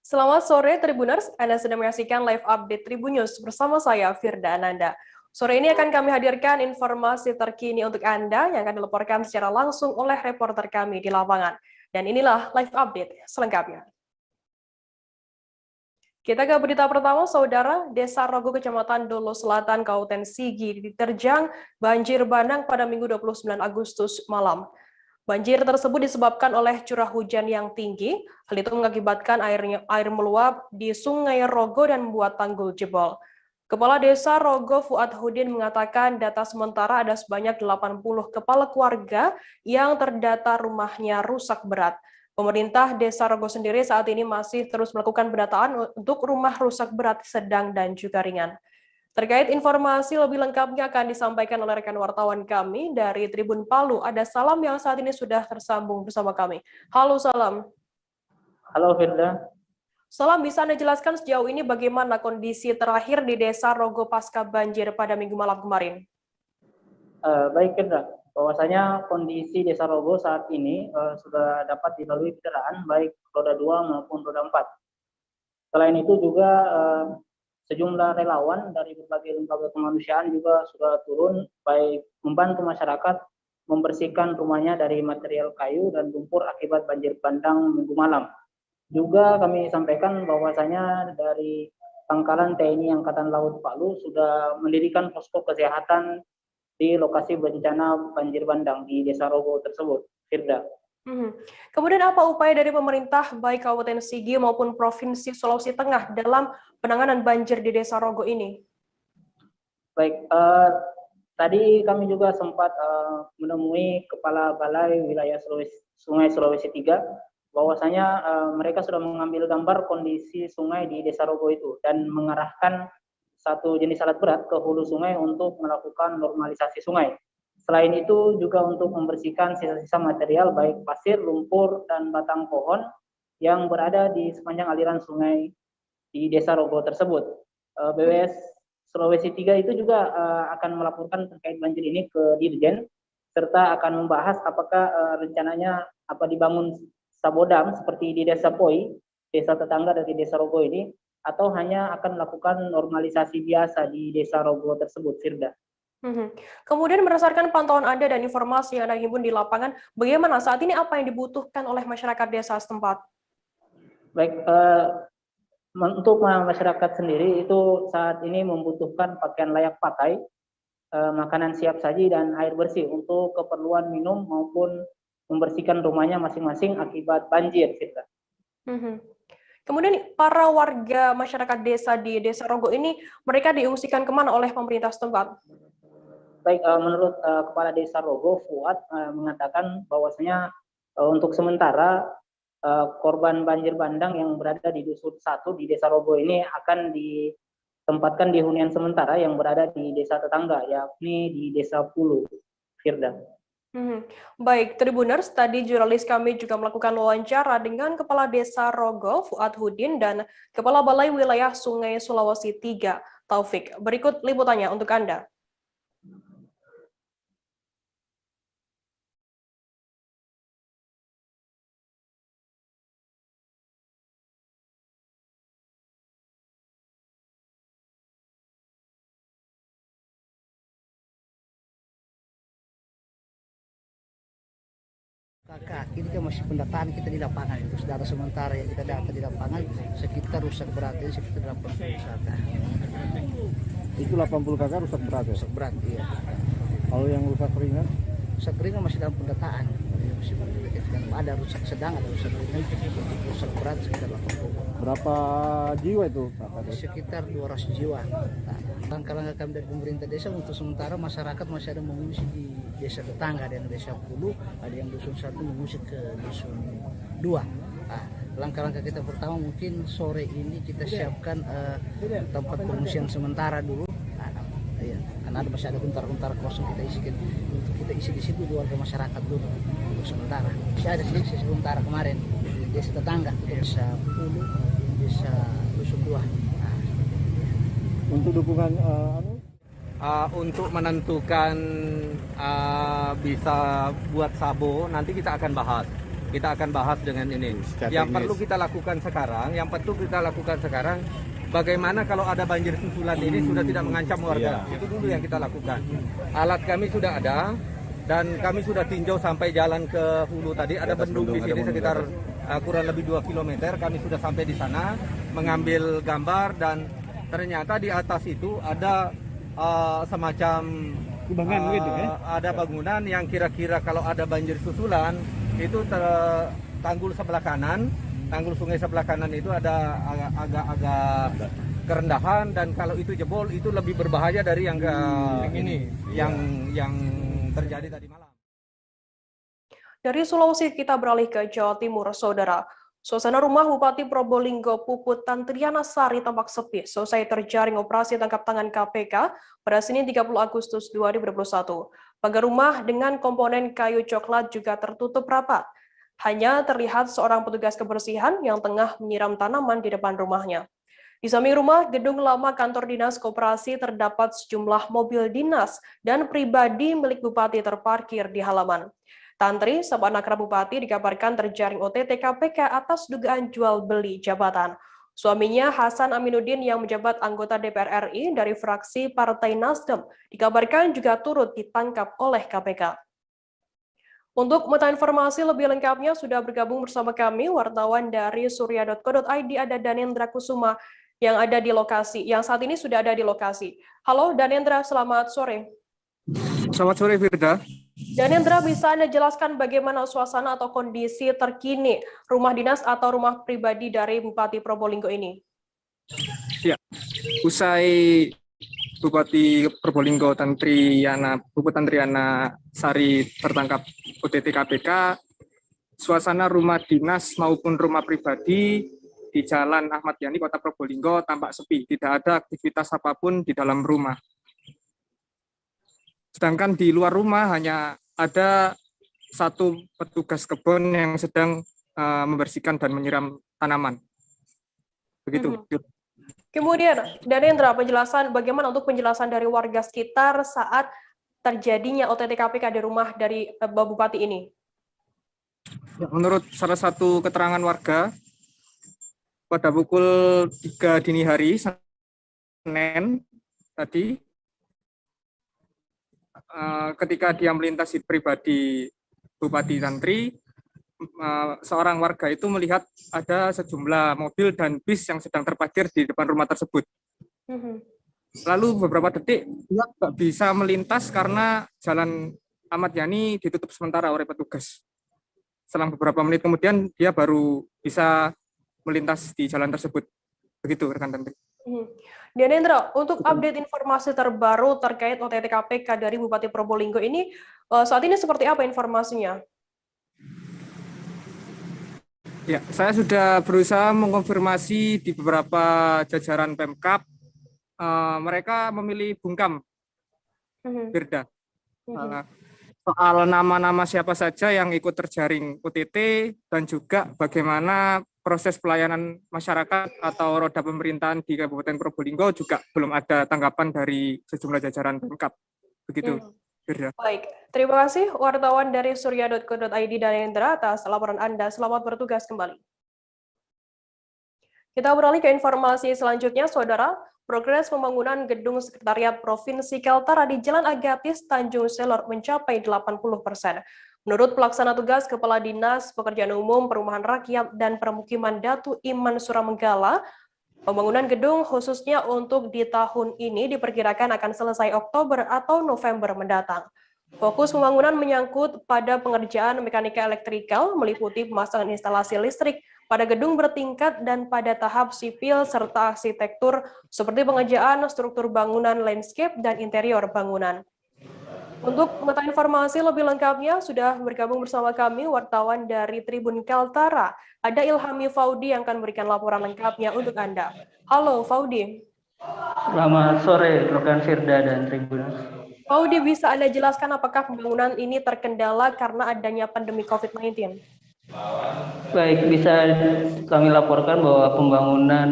Selamat sore Tribuners, Anda sedang menyaksikan live update Tribun News bersama saya Firda Ananda. Sore ini akan kami hadirkan informasi terkini untuk Anda yang akan dilaporkan secara langsung oleh reporter kami di lapangan. Dan inilah live update selengkapnya. Kita ke berita pertama, Saudara. Desa Rogo, Kecamatan Dolo Selatan, Kabupaten Sigi diterjang banjir bandang pada Minggu 29 Agustus malam. Banjir tersebut disebabkan oleh curah hujan yang tinggi. Hal itu mengakibatkan air meluap di Sungai Rogo dan membuat tanggul jebol. Kepala Desa Rogo Fuad Hudin mengatakan data sementara ada sebanyak 80 kepala keluarga yang terdata rumahnya rusak berat. Pemerintah Desa Rogo sendiri saat ini masih terus melakukan pendataan untuk rumah rusak berat, sedang, dan juga ringan. Terkait informasi lebih lengkapnya akan disampaikan oleh rekan wartawan kami dari Tribun Palu. Ada Salam yang saat ini sudah tersambung bersama kami. Halo Salam. Halo Firda. Salam, bisa Anda jelaskan sejauh ini bagaimana kondisi terakhir di Desa Rogo pasca banjir pada Minggu malam kemarin? Baik Firda, bahwasanya kondisi Desa Rogo saat ini sudah dapat dilalui kendaraan baik roda 2 maupun roda 4. Selain itu juga sejumlah relawan dari berbagai lembaga kemanusiaan juga sudah turun baik membantu masyarakat membersihkan rumahnya dari material kayu dan lumpur akibat banjir bandang Minggu malam. Juga kami sampaikan bahwasanya dari Pangkalan TNI Angkatan Laut Palu sudah mendirikan posko kesehatan di lokasi bencana banjir bandang di Desa Rogo tersebut, Firda. Kemudian apa upaya dari pemerintah baik Kabupaten Sigi maupun Provinsi Sulawesi Tengah dalam penanganan banjir di Desa Rogo ini? Baik, tadi kami juga sempat menemui Kepala Balai Wilayah Sungai Sulawesi 3, bahwasanya mereka sudah mengambil gambar kondisi sungai di Desa Rogo itu dan mengarahkan satu jenis alat berat ke hulu sungai untuk melakukan normalisasi sungai. Selain itu juga untuk membersihkan sisa-sisa material baik pasir, lumpur, dan batang pohon yang berada di sepanjang aliran sungai di Desa Rogo tersebut. BWS Sulawesi 3 itu juga akan melaporkan terkait banjir ini ke Dirjen, serta akan membahas apakah rencananya dibangun sabodam seperti di Desa Poi, desa tetangga dari Desa Rogo ini, atau hanya akan melakukan normalisasi biasa di Desa Rogo tersebut, Firda. Kemudian berdasarkan pantauan Anda dan informasi yang Anda himpun di lapangan, bagaimana saat ini apa yang dibutuhkan oleh masyarakat desa setempat? Baik, untuk masyarakat sendiri itu saat ini membutuhkan pakaian layak pakai, makanan siap saji, dan air bersih untuk keperluan minum maupun membersihkan rumahnya masing-masing akibat banjir, Firda. Kemudian para warga masyarakat desa di Desa Rogo ini, mereka diungsikan kemana oleh pemerintah setempat? Baik, menurut Kepala Desa Rogo, Fuad, mengatakan bahwasanya untuk sementara korban banjir bandang yang berada di Dusun 1 di Desa Rogo ini akan ditempatkan di hunian sementara yang berada di desa tetangga, yakni di Desa Pulu, Firda. Baik, Tribuners, tadi jurnalis kami juga melakukan wawancara dengan Kepala Desa Rogo, Fuad Hudin, dan Kepala Balai Wilayah Sungai Sulawesi 3, Taufik. Berikut liputannya untuk Anda. Kakak, ini kan masih pendataan kita di lapangan itu saudara, sementara yang kita data di lapangan sekitar rusak berat ini sekitar 80 kakak. Itu 80 kakak rusak berat ya? Rusak berat, iya. Kalau yang rusak ringan? Rusak ringan masih dalam pendataan. Masih ada rusak sedang, ada rusak ringan, rusak berat sekitar 80. Berapa jiwa itu kakak? Sekitar 200 jiwa. Langkah-langkah kami dari pemerintah desa untuk sementara masyarakat masih ada mengungsi di desa tetangga, ada yang Desa Pulu, ada yang Dusun 1 mengungsi ke Dusun 2. Langkah-langkah kita pertama mungkin sore ini kita siapkan tempat pengungsian sementara dulu. Iya, karena masih ada bentar-bentar kosong, kita isi di situ di warga masyarakat dulu untuk sementara. Masih ada sih sementara kemarin di desa tetangga, Desa Pulu, Desa Dusun 2. Untuk dukungan untuk menentukan bisa buat sabo, nanti kita akan bahas. kita akan bahas dengan ini. Yang perlu kita lakukan sekarang, bagaimana kalau ada banjir susulan ini sudah tidak mengancam warga. Itu dulu yang kita lakukan. Alat kami sudah ada dan kami sudah tinjau sampai jalan ke hulu tadi. Ada bendung di sini sekitar kurang lebih 2 km. Kami sudah sampai di sana mengambil gambar dan ternyata di atas itu ada semacam ada bangunan yang kira-kira kalau ada banjir susulan itu tanggul sebelah kanan, tanggul sungai sebelah kanan itu ada agak-agak kerendahan, dan kalau itu jebol itu lebih berbahaya dari yang yang terjadi tadi malam. Dari Sulawesi kita beralih ke Jawa Timur, Saudara. Suasana rumah Bupati Probolinggo Puput Tantriana Sari tampak sepi selesai terjaring operasi tangkap tangan KPK pada Senin 30 Agustus 2021. Pagar rumah dengan komponen kayu coklat juga tertutup rapat. Hanya terlihat seorang petugas kebersihan yang tengah menyiram tanaman di depan rumahnya. Di samping rumah, gedung lama kantor dinas koperasi terdapat sejumlah mobil dinas dan pribadi milik Bupati terparkir di halaman. Tantri, sahabat akrab Bupati, dikabarkan terjaring OTT KPK atas dugaan jual beli jabatan. Suaminya, Hasan Aminuddin, yang menjabat anggota DPR RI dari fraksi Partai Nasdem, dikabarkan juga turut ditangkap oleh KPK. Untuk mengetahui informasi lebih lengkapnya, sudah bergabung bersama kami wartawan dari surya.co.id, ada Danendra Kusuma yang ada di lokasi, yang saat ini sudah ada di lokasi. Halo Danendra, selamat sore. Selamat sore, Firda. Danendra, bisa Anda jelaskan bagaimana suasana atau kondisi terkini rumah dinas atau rumah pribadi dari Bupati Probolinggo ini? Ya, usai Bupati Probolinggo Puput Tantriana Sari tertangkap OTT KPK, suasana rumah dinas maupun rumah pribadi di Jalan Ahmad Yani, Kota Probolinggo tampak sepi, tidak ada aktivitas apapun di dalam rumah. Sedangkan di luar rumah hanya ada satu petugas kebun yang sedang membersihkan dan menyiram tanaman. Begitu. Kemudian, Danendra, bagaimana untuk penjelasan dari warga sekitar saat terjadinya OTT KPK di rumah dari Bupati ini? Ya, menurut salah satu keterangan warga, pada pukul 3 dini hari, Senin tadi, ketika dia melintasi pribadi Bupati Tantri, seorang warga itu melihat ada sejumlah mobil dan bis yang sedang terparkir di depan rumah tersebut. Lalu beberapa detik dia tidak bisa melintas karena jalan Ahmad Yani ditutup sementara oleh petugas. Selang beberapa menit kemudian dia baru bisa melintas di jalan tersebut. Begitu rekan Tantri. Danendra, untuk update informasi terbaru terkait OTT KPK dari Bupati Probolinggo ini, saat ini seperti apa informasinya? Ya, saya sudah berusaha mengonfirmasi di beberapa jajaran Pemkab, mereka memilih bungkam, Firda. Soal nama-nama siapa saja yang ikut terjaring OTT dan juga bagaimana proses pelayanan masyarakat atau roda pemerintahan di Kabupaten Probolinggo juga belum ada tanggapan dari sejumlah jajaran Pemkab. Begitu, Firda. Baik, terima kasih wartawan dari surya.co.id Danendra atas laporan Anda. Selamat bertugas kembali. Kita beralih ke informasi selanjutnya, Saudara. Progres pembangunan gedung Sekretariat Provinsi Kaltara di Jalan Agatis, Tanjung Selor mencapai 80%. Menurut pelaksana tugas Kepala Dinas Pekerjaan Umum, Perumahan Rakyat, dan Permukiman Datu Iman Suramenggala, pembangunan gedung khususnya untuk di tahun ini diperkirakan akan selesai Oktober atau November mendatang. Fokus pembangunan menyangkut pada pengerjaan mekanika elektrikal, meliputi pemasangan instalasi listrik pada gedung bertingkat dan pada tahap sipil serta arsitektur seperti pengerjaan struktur bangunan, landscape, dan interior bangunan. Untuk mengetahui informasi lebih lengkapnya, sudah bergabung bersama kami wartawan dari Tribun Kaltara. Ada Ilhami Faudi yang akan memberikan laporan lengkapnya untuk Anda. Halo, Faudi. Selamat sore, rekan Firda dan Tribun. Faudi, bisa Anda jelaskan apakah pembangunan ini terkendala karena adanya pandemi COVID-19? Baik, bisa kami laporkan bahwa pembangunan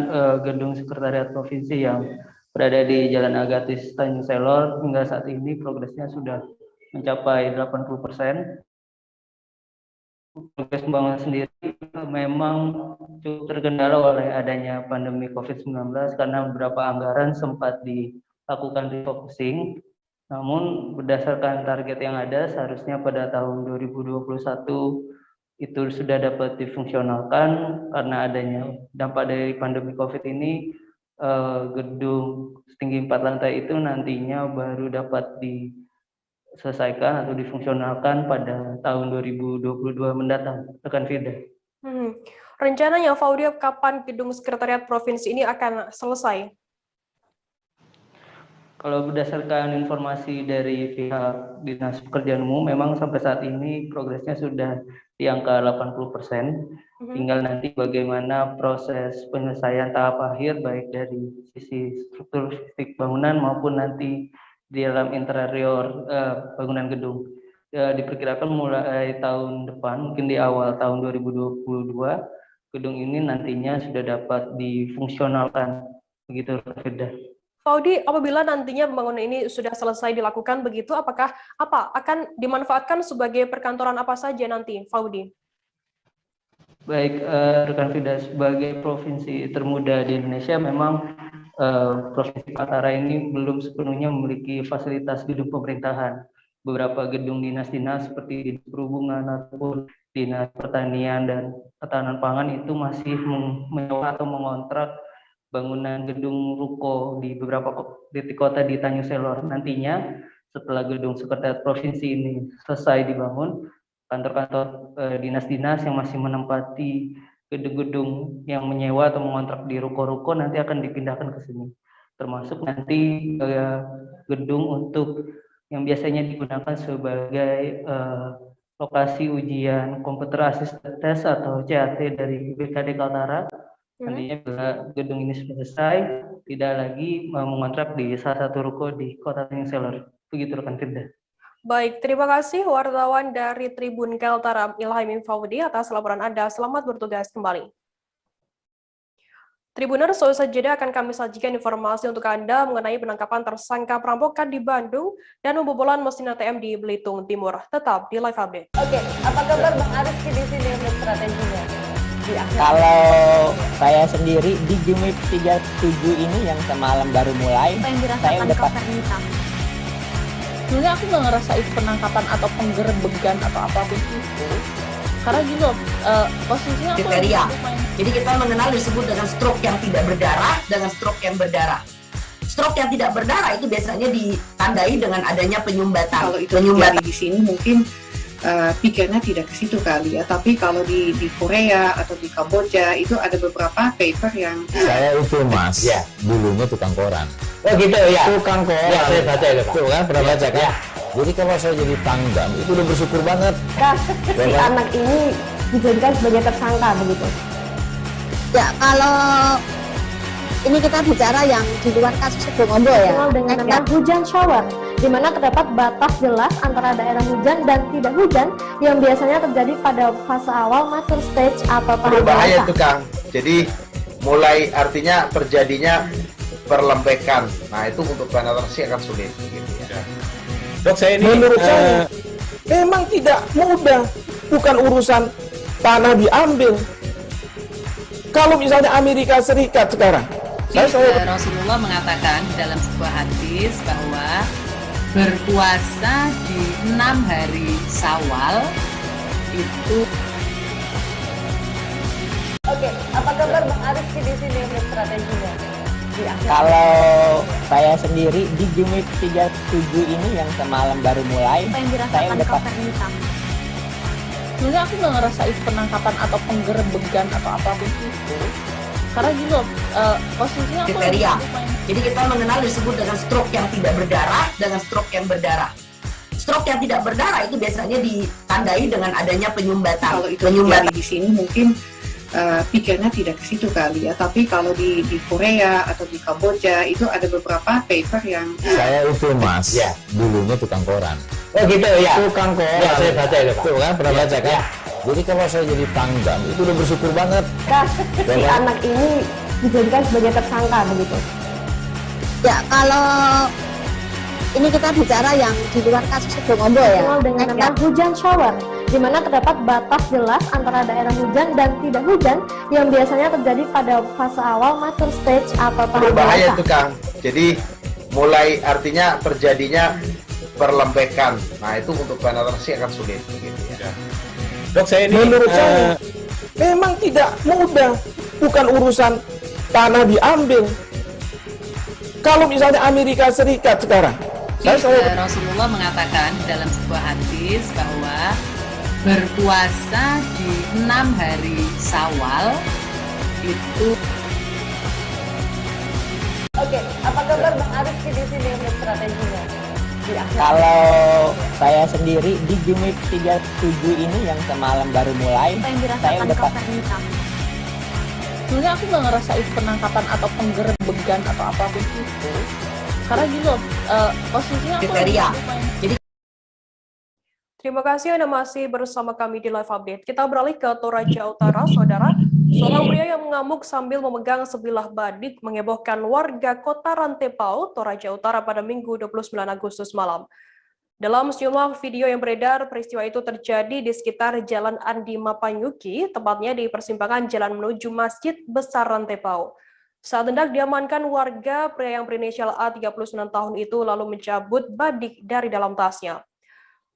gedung Sekretariat Provinsi yang berada di Jalan Agatis Tanjung Selor hingga saat ini progresnya sudah mencapai 80%. progres pembangunan sendiri memang cukup terkendala oleh adanya pandemi COVID-19 karena beberapa anggaran sempat dilakukan refocusing. Namun berdasarkan target yang ada seharusnya pada tahun 2021 itu sudah dapat difungsionalkan. Karena adanya dampak dari pandemi COVID ini, gedung setinggi 4 lantai itu nantinya baru dapat diselesaikan atau difungsionalkan pada tahun 2022 mendatang. Rekan Firda. Rencananya, Faudia, kapan gedung sekretariat provinsi ini akan selesai? Kalau berdasarkan informasi dari pihak Dinas Pekerjaan Umum, memang sampai saat ini progresnya sudah di angka 80%. Tinggal nanti bagaimana proses penyelesaian tahap akhir, baik dari sisi struktur fisik bangunan maupun nanti di dalam interior bangunan gedung. Diperkirakan mulai tahun depan, mungkin di awal tahun 2022, gedung ini nantinya sudah dapat difungsionalkan. Begitu, Firda. Faudi, apabila nantinya pembangunan ini sudah selesai dilakukan begitu, apakah akan dimanfaatkan sebagai perkantoran apa saja nanti, Faudi? Baik, rekan Firda, sebagai provinsi termuda di Indonesia, memang Provinsi Kaltara ini belum sepenuhnya memiliki fasilitas gedung pemerintahan. Beberapa gedung dinas-dinas seperti Dinas Perhubungan ataupun Dinas Pertanian dan Ketahanan Pangan itu masih menyewa atau mengontrak bangunan gedung ruko di beberapa titik kota di Tanjung Selor. Nantinya setelah gedung sekretariat provinsi ini selesai dibangun, kantor-kantor dinas-dinas yang masih menempati gedung-gedung yang menyewa atau mengontrak di ruko-ruko nanti akan dipindahkan ke sini. Termasuk nanti gedung untuk yang biasanya digunakan sebagai lokasi ujian komputer assisted test atau CAT dari BKD Kaltara. Nantinya bila gedung ini sudah selesai, tidak lagi mengontrak di salah satu ruko di Kota Tanjung Selor. Begitu, rekan Firda. Baik, terima kasih wartawan dari Tribun Kaltara, Ilham Faudi, atas laporan Anda. Selamat bertugas kembali. Tribuners, selesai jeda akan kami sajikan informasi untuk Anda mengenai penangkapan tersangka perampokan di Bandung dan pembobolan mesin ATM di Belitung Timur. Tetap di Live Update. Oke, apa kabar Bang Arief di sini untuk strateginya? Kalau saya sendiri di Jumip 37 ini yang semalam baru mulai, saya udah hitam. Sebenarnya aku nggak ngerasa itu penangkapan atau penggerebegan atau apapun itu, karena juga posisinya aku kriteria. Jadi kita mengenal disebut dengan stroke yang tidak berdarah dengan stroke yang berdarah. Stroke yang tidak berdarah itu biasanya ditandai dengan adanya penyumbatan. Kalau itu terjadi di sini mungkin pikirnya tidak ke situ kali ya, tapi kalau di Korea atau di Kamboja itu ada beberapa paper yang saya itu mas, ya dulunya tukang koran. Oh gitu ya, tukang koran. Ya, saya baca itu, Pak. Tuh kan pernah baca kan? Ya. Jadi kalau saya jadi pangdam itu udah bersyukur banget. Si anak ini dijadikan sebagai tersangka begitu. Ya kalau ini kita bicara yang di luar kasus Bongombo ya. Dengan nama hujan shower, di mana terdapat batas jelas antara daerah hujan dan tidak hujan yang biasanya terjadi pada fase awal mature stage atau tahap berbahaya itu Kang. Jadi mulai artinya terjadinya perlembekan. Nah itu untuk penetrasi akan sulit. Gitu ya. Dok saya ini menurut saya memang tidak mudah. Bukan urusan tanah diambil. Kalau misalnya Amerika Serikat sekarang. Rasulullah mengatakan dalam sebuah hadis bahwa berpuasa di 6 hari Syawal itu. Oke, apa kabar Bang Arief di sini untuk strateginya? Kalau saya sendiri di Jumip 37 ini yang semalam baru mulai, saya udah hitam. Sebenarnya aku nggak ngerasa itu penangkapan atau penggerebegan atau apapun itu, karena juga posisinya kriteria. Jadi kita mengenal disebut dengan stroke yang tidak berdarah dengan stroke yang berdarah. Stroke yang tidak berdarah itu biasanya ditandai dengan adanya penyumbatan. Kalau itu terjadi di sini mungkin pikirnya tidak ke situ kali ya, tapi kalau di Korea atau di Kamboja itu ada beberapa paper yang saya itu mas, ya dulunya tukang koran. Oh gitu ya, tukang koran. Ya, saya baca itu Pak. Tuh kan pernah baca kan? Ya. Jadi kalau saya jadi pangdam itu udah bersyukur banget. Si anak ini dijadikan sebagai tersangka begitu. Ya kalau ini kita bicara yang di luar kasus Bongombo ya. Dengan nama hujan shower, di mana terdapat batas jelas antara daerah hujan dan tidak hujan yang biasanya terjadi pada fase awal mature stage atau tahap berbahaya dewasa. itu Kang. Jadi mulai artinya terjadinya perlembekan. Nah itu untuk penetrasi akan sulit. Gitu ya. Dok, saya ini menurut saya memang tidak mudah. Bukan urusan tanah diambil. Kalau misalnya Amerika Serikat sekarang, Rasulullah mengatakan dalam sebuah hadis bahwa berpuasa di 6 hari Syawal itu. Oke, apa kabar Bang Arif di sini untuk strateginya? Kalau saya sendiri di Jumik 37 ini yang semalam baru mulai, saya udah sebenarnya aku nggak ngerasa itu penangkapan atau penggerebegan atau apapun itu, karena gitu posisinya aku jadi. Terima kasih Anda masih bersama kami di Live Update. Kita beralih ke Toraja Utara, Saudara. Seorang pria yang mengamuk sambil memegang sebilah badik menghebohkan warga kota Rantepao, Toraja Utara pada Minggu 29 Agustus malam. Dalam sejumlah video yang beredar, peristiwa itu terjadi di sekitar Jalan Andi Mapanyuki, tepatnya di persimpangan jalan menuju Masjid Besar Rantepao. Saat hendak diamankan warga, pria yang berinisial A 39 tahun itu lalu mencabut badik dari dalam tasnya.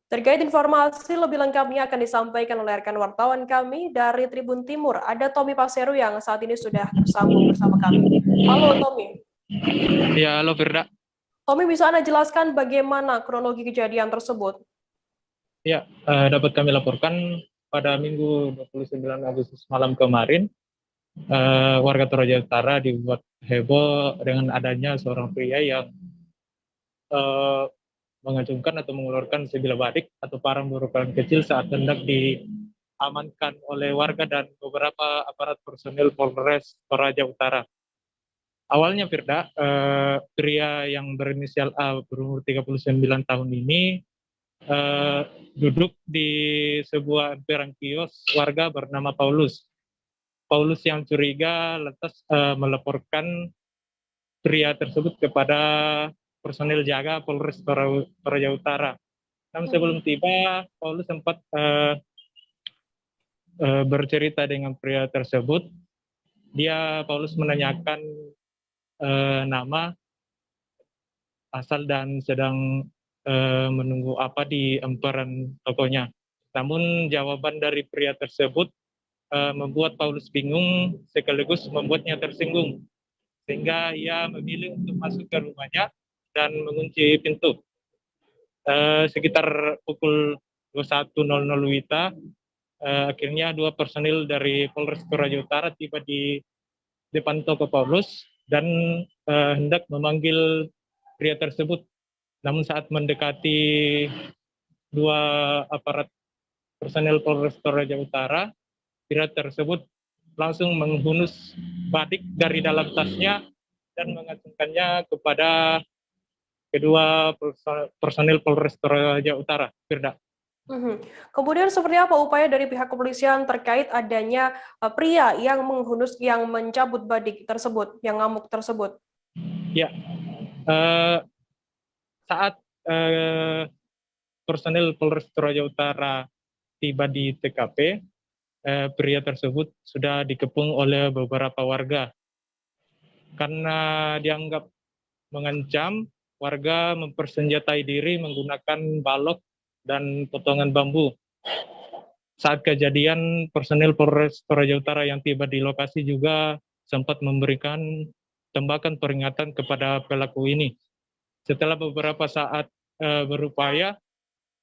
Terkait informasi lebih lengkapnya akan disampaikan oleh rekan wartawan kami dari Tribun Timur. Ada Tommy Paseru yang saat ini sudah tersambung bersama kami. Halo Tommy. Ya, halo Firda. Tommy, bisa Anda jelaskan bagaimana kronologi kejadian tersebut? Ya, dapat kami laporkan pada Minggu 29 Agustus malam kemarin, warga Toraja Utara dibuat heboh dengan adanya seorang pria yang mengacungkan atau mengeluarkan sebilah badik atau parang berukuran kecil saat hendak diamankan oleh warga dan beberapa aparat personil Polres Toraja Utara. Awalnya Firda, pria yang berinisial A berumur 39 tahun ini duduk di sebuah emperan kios warga bernama Paulus. Paulus yang curiga lantas melaporkan pria tersebut kepada personil jaga Polres Toraja Utara. Namun sebelum tiba, Paulus sempat bercerita dengan pria tersebut. Paulus menanyakan nama, asal dan sedang menunggu apa di emperan tokonya. Namun jawaban dari pria tersebut membuat Paulus bingung sekaligus membuatnya tersinggung. Sehingga ia memilih untuk masuk ke rumahnya dan mengunci pintu. Sekitar pukul 21.00 WITA, akhirnya dua personil dari Polres Toraja Utara tiba di depan toko Paulus dan hendak memanggil pria tersebut. Namun saat mendekati dua aparat personil Polres Toraja Utara, pria tersebut langsung menghunus badik dari dalam tasnya dan mengacungkannya kepada kedua personil Polres Toraja Utara. Firda. Kemudian seperti apa upaya dari pihak kepolisian terkait adanya pria yang mencabut badik tersebut, yang ngamuk tersebut? Ya, saat personil Polres Toraja Utara tiba di TKP, pria tersebut sudah dikepung oleh beberapa warga. Karena dianggap mengancam, warga mempersenjatai diri menggunakan balok dan potongan bambu. Saat kejadian, personil Polres Toraja Utara yang tiba di lokasi juga sempat memberikan tembakan peringatan kepada pelaku ini. Setelah beberapa saat berupaya,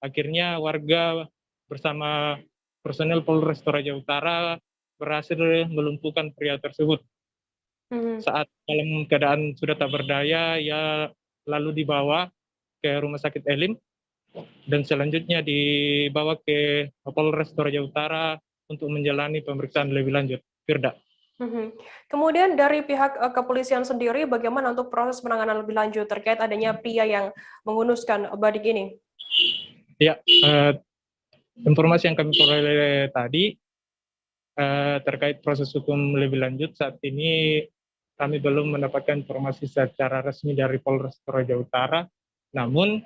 akhirnya warga bersama personil Polres Toraja Utara berhasil melumpuhkan pria tersebut. Saat dalam keadaan sudah tak berdaya, ia lalu dibawa ke Rumah Sakit Elim dan selanjutnya dibawa ke Polres Toraja Utara untuk menjalani pemeriksaan lebih lanjut. Firda. Kemudian dari pihak kepolisian sendiri, bagaimana untuk proses penanganan lebih lanjut terkait adanya pria yang menghunuskan badik ini? Ya, informasi yang kami peroleh tadi terkait proses hukum lebih lanjut, saat ini kami belum mendapatkan informasi secara resmi dari Polres Toraja Utara. Namun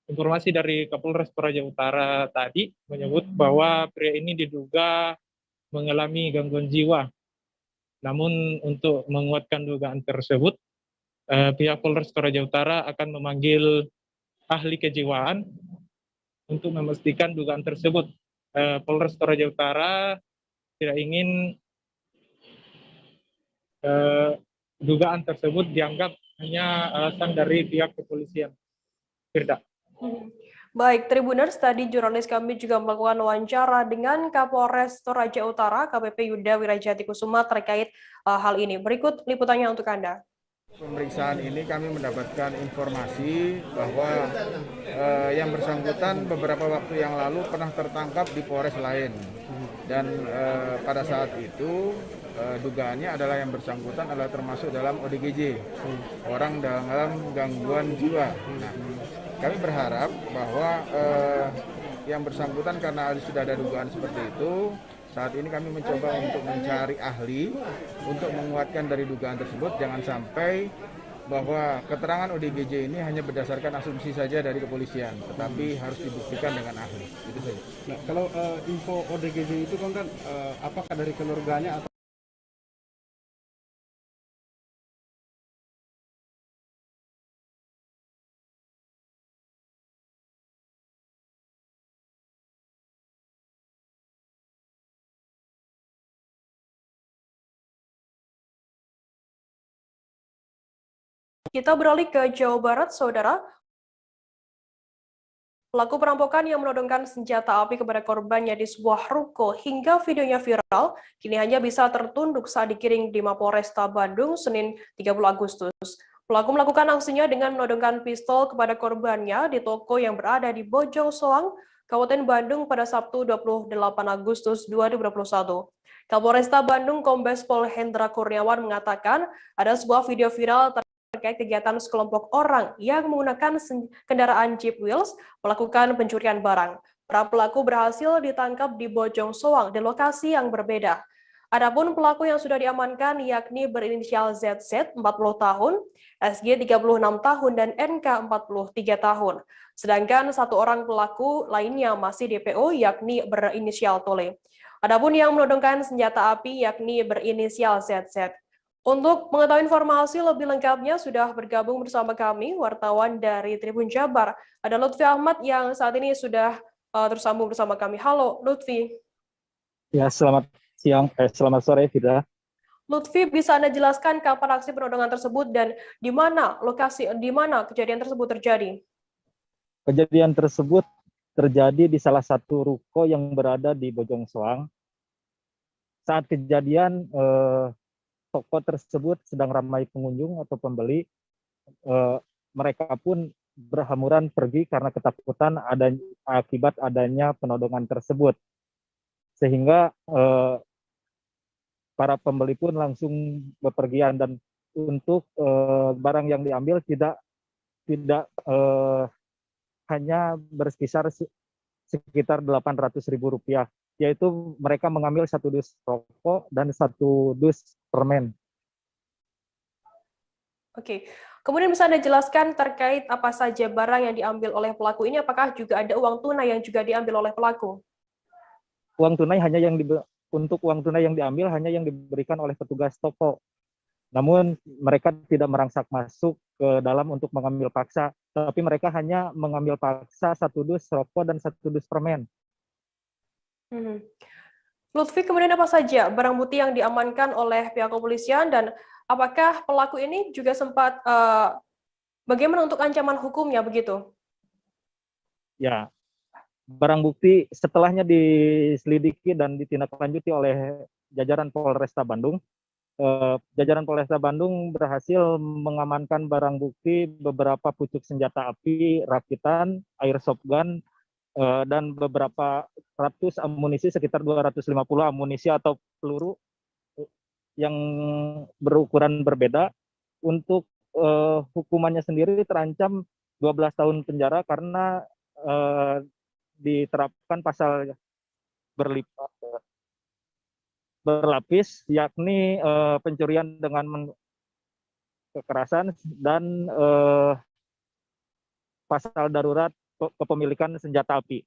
Informasi dari Kapolres Toraja Utara tadi menyebut bahwa pria ini diduga mengalami gangguan jiwa. Namun untuk menguatkan dugaan tersebut, pihak Polres Toraja Utara akan memanggil ahli kejiwaan untuk memastikan dugaan tersebut. Polres Toraja Utara tidak ingin dugaan tersebut dianggap hanya alasan dari pihak kepolisian. Firda. Baik, Tribuners, tadi jurnalis kami juga melakukan wawancara dengan Kapolres Toraja Utara, KPP Yuda Wirajati Kusuma terkait hal ini. Berikut liputannya untuk Anda. Pemeriksaan ini kami mendapatkan informasi bahwa yang bersangkutan beberapa waktu yang lalu pernah tertangkap di Polres lain. Dan pada saat itu dugaannya adalah yang bersangkutan adalah termasuk dalam ODGJ, orang dalam gangguan jiwa. Nah, kami berharap bahwa yang bersangkutan karena sudah ada dugaan seperti itu, saat ini kami mencoba untuk mencari ahli untuk menguatkan dari dugaan tersebut. Jangan sampai bahwa keterangan ODGJ ini hanya berdasarkan asumsi saja dari kepolisian, tetapi harus dibuktikan dengan ahli. Itu saja. Nah, kalau info ODGJ itu kan apakah dari keluarganya atau Kita beralih ke Jawa Barat, Saudara. Pelaku perampokan yang menodongkan senjata api kepada korbannya di sebuah ruko hingga videonya viral, kini hanya bisa tertunduk saat digiring di Mapolresta Bandung Senin 30 Agustus. Pelaku melakukan aksinya dengan menodongkan pistol kepada korbannya di toko yang berada di Bojong Soang, Kabupaten Bandung pada Sabtu 28 Agustus 2021. Kapolresta Bandung Kombes Pol Hendra Kurniawan mengatakan ada sebuah video viral terkait kegiatan sekelompok orang yang menggunakan kendaraan Jeep Wheels melakukan pencurian barang. Para pelaku berhasil ditangkap di Bojong Soang di lokasi yang berbeda. Adapun pelaku yang sudah diamankan yakni berinisial ZZ 40 tahun, SG 36 tahun, dan NK 43 tahun. Sedangkan satu orang pelaku lainnya masih DPO yakni berinisial Tole. Adapun yang menodongkan senjata api yakni berinisial ZZ. Untuk mengetahui informasi lebih lengkapnya sudah bergabung bersama kami wartawan dari Tribun Jabar. Ada Lutfi Ahmad yang saat ini sudah tersambung bersama kami. Halo Lutfi. Ya, selamat sore Firda. Lutfi, bisa Anda jelaskan kapan aksi penodongan tersebut dan di mana kejadian tersebut terjadi? Kejadian tersebut terjadi di salah satu ruko yang berada di Bojong Soang. Saat kejadian toko tersebut sedang ramai pengunjung atau pembeli, mereka pun berhamburan pergi karena ketakutan akibat adanya penodongan tersebut. Sehingga para pembeli pun langsung bepergian, dan untuk barang yang diambil tidak hanya berkisar sekitar Rp800.000, yaitu mereka mengambil 1 dus rokok dan 1 dus permen. Oke, kemudian bisa Anda jelaskan terkait apa saja barang yang diambil oleh pelaku ini? Apakah juga ada uang tunai yang juga diambil oleh pelaku? Uang tunai untuk uang tunai yang diambil hanya yang diberikan oleh petugas toko. Namun mereka tidak merangsak masuk ke dalam untuk mengambil paksa, tapi mereka hanya mengambil paksa 1 dus rokok dan 1 dus permen. Lutfi, kemudian apa saja barang bukti yang diamankan oleh pihak kepolisian dan apakah pelaku ini juga sempat bagaimana untuk ancaman hukumnya begitu? Ya, barang bukti setelahnya diselidiki dan ditindaklanjuti oleh jajaran Polresta Bandung. Jajaran Polresta Bandung berhasil mengamankan barang bukti beberapa pucuk senjata api, rakitan, airsoft gun, dan beberapa ratus amunisi, sekitar 250 amunisi atau peluru yang berukuran berbeda. Untuk hukumannya sendiri terancam 12 tahun penjara karena diterapkan pasal berlapis, yakni pencurian dengan kekerasan dan pasal darurat kepemilikan senjata api.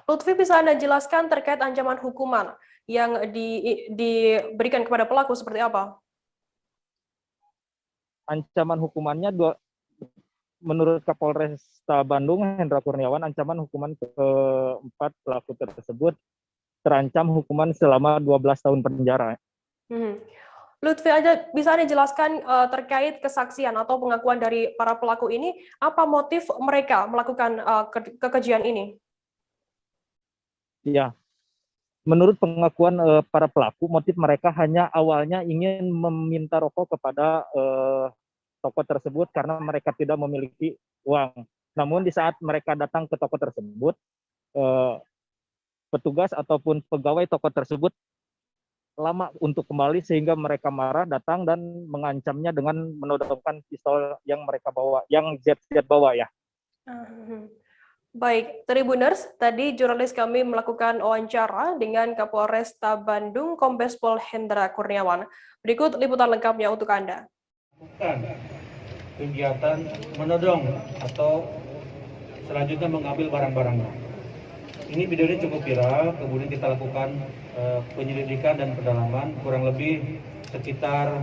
Lutfi, bisa Anda jelaskan terkait ancaman hukuman yang diberikan kepada pelaku seperti apa? Ancaman hukumannya menurut Kapolresta Bandung, Hendra Kurniawan, ancaman hukuman keempat pelaku tersebut terancam hukuman selama 12 tahun penjara. Lutfi, bisa Anda jelaskan terkait kesaksian atau pengakuan dari para pelaku ini, apa motif mereka melakukan kekejian ini? Ya, menurut pengakuan para pelaku, motif mereka hanya awalnya ingin meminta rokok kepada toko tersebut karena mereka tidak memiliki uang. Namun di saat mereka datang ke toko tersebut, petugas ataupun pegawai toko tersebut lama untuk kembali sehingga mereka marah, datang dan mengancamnya dengan menodongkan pistol yang mereka bawa, yang ZZ bawa ya. Baik, Tribuners, tadi jurnalis kami melakukan wawancara dengan Kapolresta Bandung, Kombes Pol Hendra Kurniawan. Berikut liputan lengkapnya untuk Anda. Bukan kegiatan menodong atau selanjutnya mengambil barang-barangnya. Ini videonya cukup viral, kemudian kita lakukan penyelidikan dan pendalaman, kurang lebih sekitar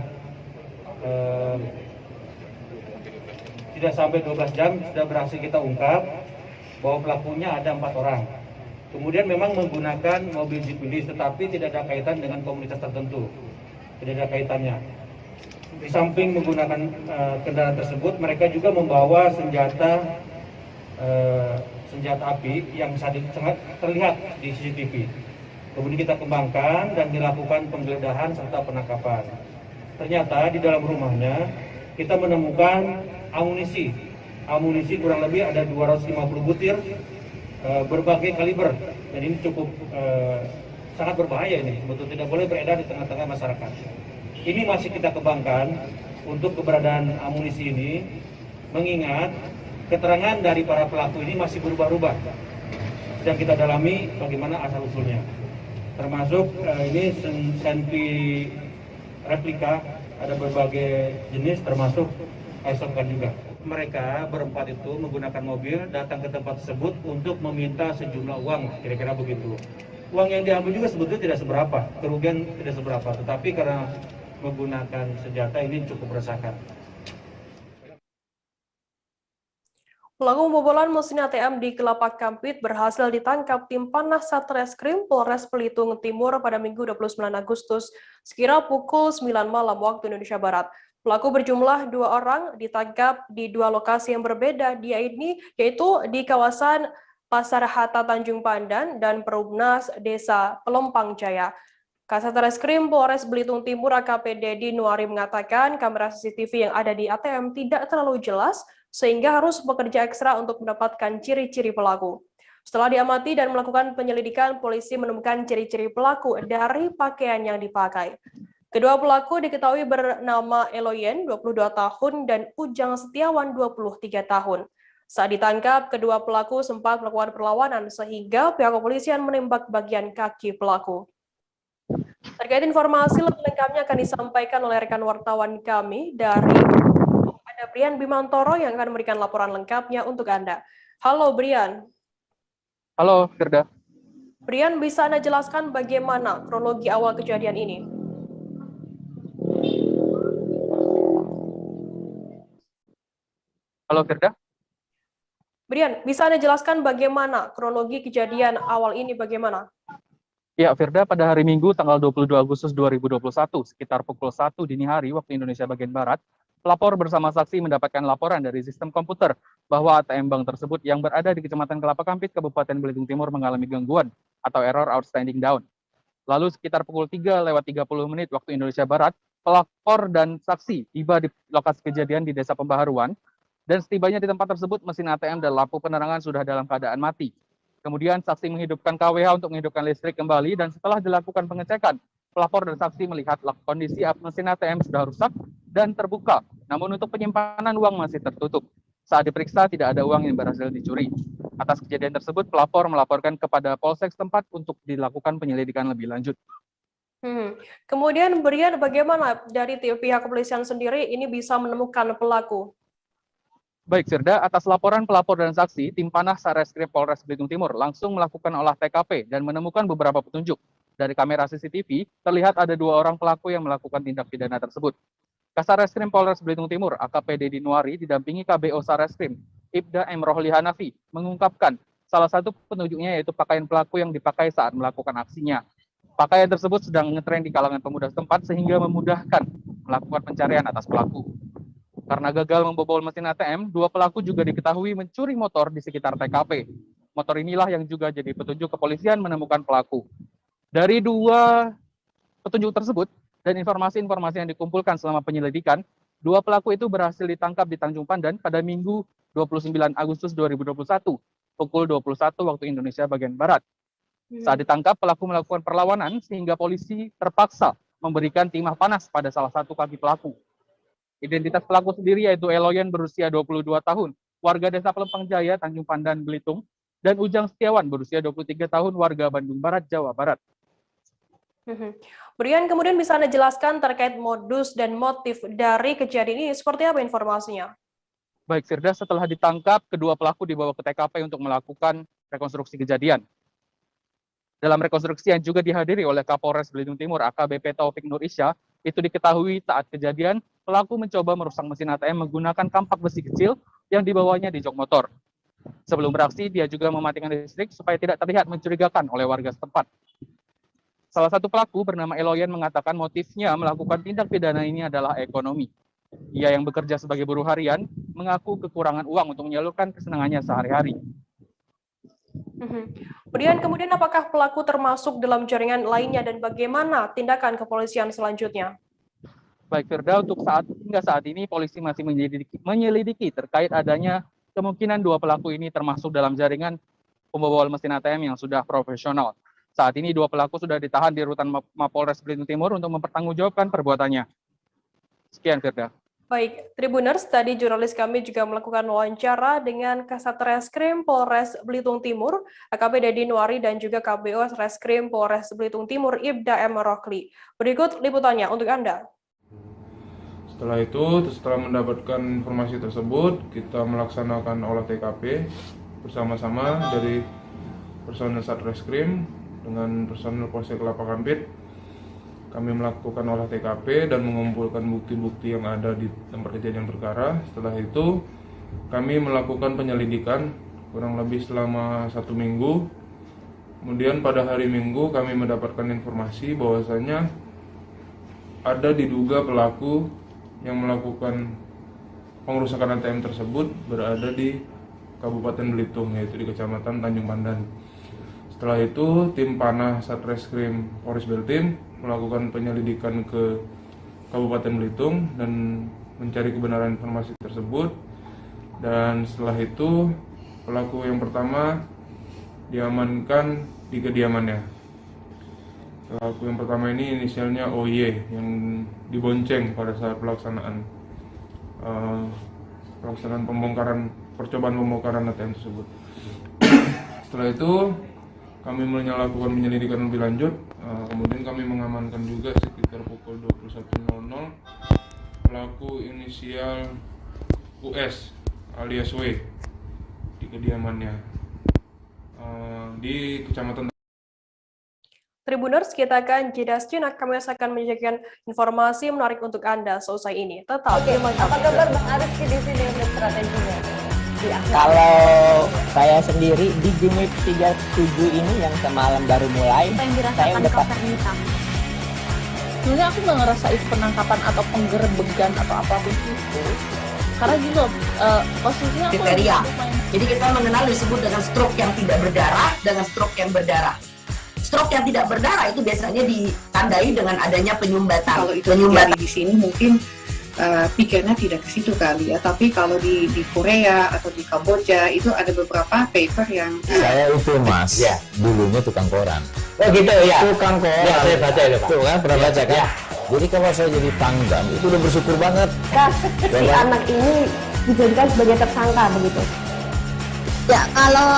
tidak sampai 12 jam sudah berhasil kita ungkap bahwa pelakunya ada 4 orang. Kemudian memang menggunakan mobil Jeep Willys, tetapi tidak ada kaitan dengan komunitas tertentu. Tidak ada kaitannya. Di samping menggunakan kendaraan tersebut, mereka juga membawa senjata api yang sangat terlihat di CCTV. Kemudian kita kembangkan dan dilakukan penggeledahan serta penangkapan. Ternyata di dalam rumahnya kita menemukan amunisi kurang lebih ada 250 butir berbagai kaliber, dan ini cukup sangat berbahaya, ini betul tidak boleh beredar di tengah-tengah masyarakat. Ini masih kita kembangkan untuk keberadaan amunisi ini, mengingat keterangan dari para pelaku ini masih berubah-ubah. Sedang kita dalami bagaimana asal usulnya, termasuk ini senpi replika, ada berbagai jenis termasuk airsoft gun juga. Mereka berempat itu menggunakan mobil datang ke tempat tersebut untuk meminta sejumlah uang, kira-kira begitu. Uang yang diambil juga sebetulnya tidak seberapa, kerugian tidak seberapa, tetapi karena menggunakan senjata ini cukup meresahkan. Pelaku pembobolan mesin ATM di Kelapa Kampit berhasil ditangkap tim Panas Satreskrim Polres Belitung Timur pada Minggu 29 Agustus sekira pukul 9 malam waktu Indonesia Barat. Pelaku berjumlah 2 orang ditangkap di 2 lokasi yang berbeda, yaitu di kawasan Pasar Hatta Tanjung Pandan dan Perumnas Desa Pelompang Jaya. Kasat Reskrim Polres Belitung Timur AKP Dedi Nuari mengatakan kamera CCTV yang ada di ATM tidak terlalu jelas sehingga harus bekerja ekstra untuk mendapatkan ciri-ciri pelaku. Setelah diamati dan melakukan penyelidikan, polisi menemukan ciri-ciri pelaku dari pakaian yang dipakai. Kedua pelaku diketahui bernama Eloyen, 22 tahun, dan Ujang Setiawan, 23 tahun. Saat ditangkap, kedua pelaku sempat melakukan perlawanan sehingga pihak kepolisian menembak bagian kaki pelaku. Terkait informasi lebih lengkapnya akan disampaikan oleh rekan wartawan kami dari ada Brian Bimantoro yang akan memberikan laporan lengkapnya untuk Anda. Halo Brian. Halo Firda. Brian, bisa Anda jelaskan bagaimana kronologi awal kejadian ini? Halo Firda. Brian, bisa Anda jelaskan bagaimana kronologi kejadian awal ini bagaimana? Ya, Firda, pada hari Minggu tanggal 22 Agustus 2021, sekitar pukul 1 dini hari waktu Indonesia bagian Barat, pelapor bersama saksi mendapatkan laporan dari sistem komputer bahwa ATM bank tersebut yang berada di Kecamatan Kelapa Kampit, Kabupaten Belitung Timur mengalami gangguan atau error outstanding down. Lalu sekitar pukul 3:30 waktu Indonesia Barat, pelapor dan saksi tiba di lokasi kejadian di Desa Pembaharuan, dan setibanya di tempat tersebut mesin ATM dan lampu penerangan sudah dalam keadaan mati. Kemudian saksi menghidupkan KWH untuk menghidupkan listrik kembali, dan setelah dilakukan pengecekan, pelapor dan saksi melihat kondisi mesin ATM sudah rusak dan terbuka, namun untuk penyimpanan uang masih tertutup. Saat diperiksa tidak ada uang yang berhasil dicuri. Atas kejadian tersebut, pelapor melaporkan kepada Polsek setempat untuk dilakukan penyelidikan lebih lanjut. Kemudian Brian, bagaimana dari pihak kepolisian sendiri ini bisa menemukan pelaku? Baik, Firda, atas laporan pelapor dan saksi, tim panah Satreskrim Polres Belitung Timur langsung melakukan olah TKP dan menemukan beberapa petunjuk. Dari kamera CCTV, terlihat ada 2 orang pelaku yang melakukan tindak pidana tersebut. Kasareskrim Polres Belitung Timur, AKP Dedi Nuari, didampingi KBO Sareskrim, Ibda M. Rohli Hanafi, mengungkapkan salah satu petunjuknya yaitu pakaian pelaku yang dipakai saat melakukan aksinya. Pakaian tersebut sedang ngetren di kalangan pemuda setempat sehingga memudahkan melakukan pencarian atas pelaku. Karena gagal membobol mesin ATM, 2 pelaku juga diketahui mencuri motor di sekitar TKP. Motor inilah yang juga jadi petunjuk kepolisian menemukan pelaku. Dari 2 petunjuk tersebut dan informasi-informasi yang dikumpulkan selama penyelidikan, 2 pelaku itu berhasil ditangkap di Tanjung Pandan pada Minggu 29 Agustus 2021, pukul 21 waktu Indonesia bagian Barat. Saat ditangkap, pelaku melakukan perlawanan sehingga polisi terpaksa memberikan timah panas pada salah satu kaki pelaku. Identitas pelaku sendiri yaitu Eloyan berusia 22 tahun, warga desa Pelempang Jaya, Tanjung Pandan, Belitung, dan Ujang Setiawan berusia 23 tahun, warga Bandung Barat, Jawa Barat. Brian, kemudian bisa Anda jelaskan terkait modus dan motif dari kejadian ini, seperti apa informasinya? Baik, Firda, setelah ditangkap, kedua pelaku dibawa ke TKP untuk melakukan rekonstruksi kejadian. Dalam rekonstruksi yang juga dihadiri oleh Kapolres Belitung Timur, AKBP Taufik Nur Isya, itu diketahui saat kejadian, pelaku mencoba merusak mesin ATM menggunakan kampak besi kecil yang dibawanya di jok motor. Sebelum beraksi, dia juga mematikan listrik supaya tidak terlihat mencurigakan oleh warga setempat. Salah satu pelaku bernama Eloyan mengatakan motifnya melakukan tindak pidana ini adalah ekonomi. Ia yang bekerja sebagai buruh harian mengaku kekurangan uang untuk menyalurkan kesenangannya sehari-hari. Brian, kemudian apakah pelaku termasuk dalam jaringan lainnya dan bagaimana tindakan kepolisian selanjutnya? Baik, Firda, untuk hingga saat ini polisi masih menyelidiki terkait adanya kemungkinan 2 pelaku ini termasuk dalam jaringan pembobol mesin ATM yang sudah profesional. Saat ini 2 pelaku sudah ditahan di rutan Mapolres Belitung Timur untuk mempertanggungjawabkan perbuatannya. Sekian, Firda. Baik, Tribuners, tadi jurnalis kami juga melakukan wawancara dengan Kasatreskrim Polres Belitung Timur, AKP Dedi Nuari, dan juga KBO Reskrim Polres Belitung Timur, Ibda M. Rohli. Berikut liputannya untuk Anda. Setelah itu, setelah mendapatkan informasi tersebut, kita melaksanakan olah TKP bersama-sama dari personel Satreskrim dengan personel Polsek Kelapa Kampit. Kami melakukan olah TKP dan mengumpulkan bukti-bukti yang ada di tempat kejadian perkara. Setelah itu, kami melakukan penyelidikan kurang lebih selama 1 minggu. Kemudian pada hari Minggu kami mendapatkan informasi bahwasanya ada diduga pelaku yang melakukan pengerusakan ATM tersebut berada di Kabupaten Belitung, yaitu di Kecamatan Tanjung Pandan. Setelah itu, tim panah Satreskrim Polres Belitung melakukan penyelidikan ke Kabupaten Belitung dan mencari kebenaran informasi tersebut. Dan setelah itu, pelaku yang pertama diamankan di kediamannya. Pelaku yang pertama ini inisialnya OY yang dibonceng pada saat pelaksanaan percobaan pembongkaran ATM tersebut. Setelah itu kami melakukan penyelidikan lebih lanjut, kemudian kami mengamankan juga sekitar pukul 21.00 pelaku inisial US alias W di kediamannya di Kecamatan. Tribuners, kita akan jeda sejenak. Kami akan menyajikan informasi menarik untuk Anda selesai ini. Tetap. Apa kabar Bang Arifki di sini untuk strateginya? Kalau saya sendiri di Jumip 37 ini yang semalam baru mulai, saya udah sebenarnya aku nggak ngerasa itu penangkapan atau penggerebegan atau apapun itu, karena gitu posisinya kriteria. Jadi kita mengenal disebut dengan stroke yang tidak berdarah dengan stroke yang berdarah. Stroke yang tidak berdarah itu biasanya ditandai dengan adanya penyumbatan. Kalau itu terjadi di sini mungkin pikirnya tidak ke situ kali ya, tapi kalau di Korea atau di Kamboja itu ada beberapa paper yang saya itu mas, ya dulunya tukang koran. Oh gitu ya, tukang koran. Ya saya baca ya Pak. Tuh kan pernah baca kan? Ya. Jadi kalau saya jadi pangdam itu udah bersyukur banget. Si anak ini dijadikan sebagai tersangka begitu. Ya kalau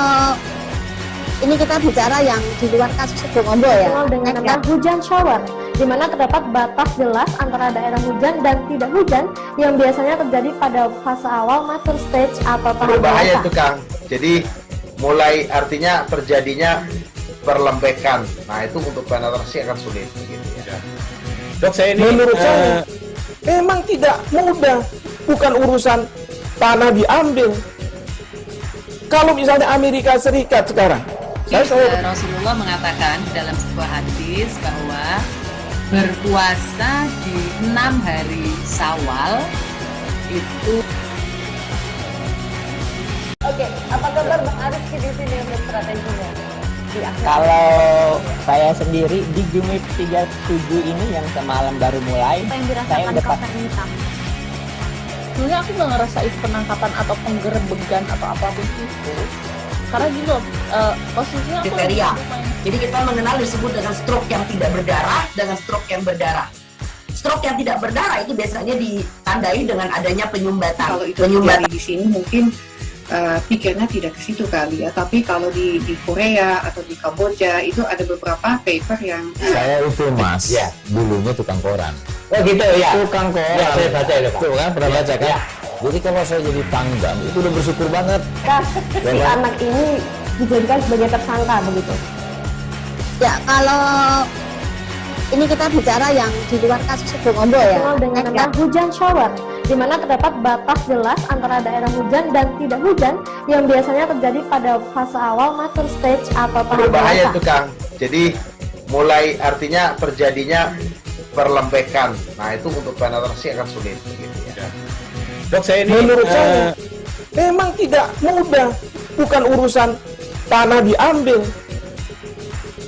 ini kita bicara yang di luar kasus Bongombo ya. Dengan nama hujan shower. di mana terdapat batas jelas antara daerah hujan dan tidak hujan yang biasanya terjadi pada fase awal mature stage atau tahap berbahaya dewasa. itu Kang. Jadi mulai artinya terjadinya perlembekan. Nah itu untuk penetrasi akan sulit. Gitu ya. Dok, saya ini menurut saya memang tidak mudah. Bukan urusan tanah diambil. Kalau misalnya Amerika Serikat sekarang, Rasulullah mengatakan dalam sebuah hadis bahwa berpuasa di 6 hari Syawal itu. Oke, apa kabar Bang Arifki di sini untuk strateginya? Kalau saya sendiri di Jumip 37 ini yang semalam baru mulai, saya udah Sebenarnya aku nggak ngerasa itu penangkapan atau penggerebegan atau apapun itu, karena gitu posisinya aku kriteria. Jadi kita mengenal disebut dengan stroke yang tidak berdarah dengan stroke yang berdarah. Stroke yang tidak berdarah itu biasanya ditandai dengan adanya penyumbatan. Kalau itu terjadi di sini mungkin pikirnya tidak ke situ kali ya, tapi kalau di Korea atau di Kamboja itu ada beberapa paper yang saya itu Mas, ya, dulunya tukang koran. Oh gitu ya, tukang koran. Ya, saya baca itu Pak. Tuh kan, pernah baca kan? Ya. Jadi kalau saya jadi pangdam itu udah bersyukur banget. Si anak ini dijadikan sebagai tersangka begitu. Ya, kalau ini kita bicara yang di luar kasus Subang Ombo ya. Dengan nama hujan shower, di mana terdapat batas jelas antara daerah hujan dan tidak hujan yang biasanya terjadi pada fase awal mature stage atau tahap berbahaya dewasa. itu Kang. Jadi mulai artinya terjadinya perlembekan. Nah itu untuk penetrasi akan sulit. Gitu ya. Dok, saya ini menurut saya memang tidak mudah. Bukan urusan tanah diambil.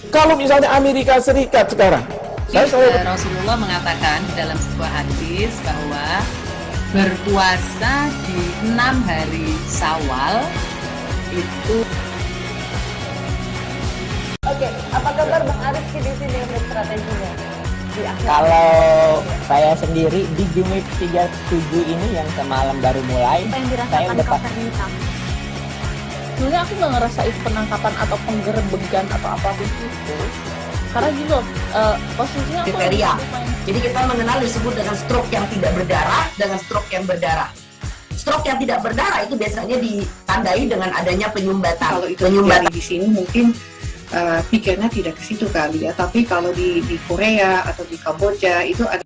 Kalau misalnya Amerika Serikat sekarang, Rasulullah mengatakan dalam sebuah hadis bahwa berpuasa di 6 hari Syawal itu. Oke, apa kabar Bang Arifki di sini untuk strateginya? Kalau saya sendiri di Jumip 37 ini yang semalam baru mulai, saya udah Sebenarnya aku nggak ngerasa itu penangkapan atau penggerebegan atau apapun itu, karena gitu posisinya kriteria. Jadi kita mengenal disebut dengan stroke yang tidak berdarah dengan stroke yang berdarah. Stroke yang tidak berdarah itu biasanya ditandai dengan adanya penyumbatan. Kalau itu terjadi di sini mungkin pikirnya tidak ke situ kali ya, tapi kalau di Korea atau di Kamboja itu ada.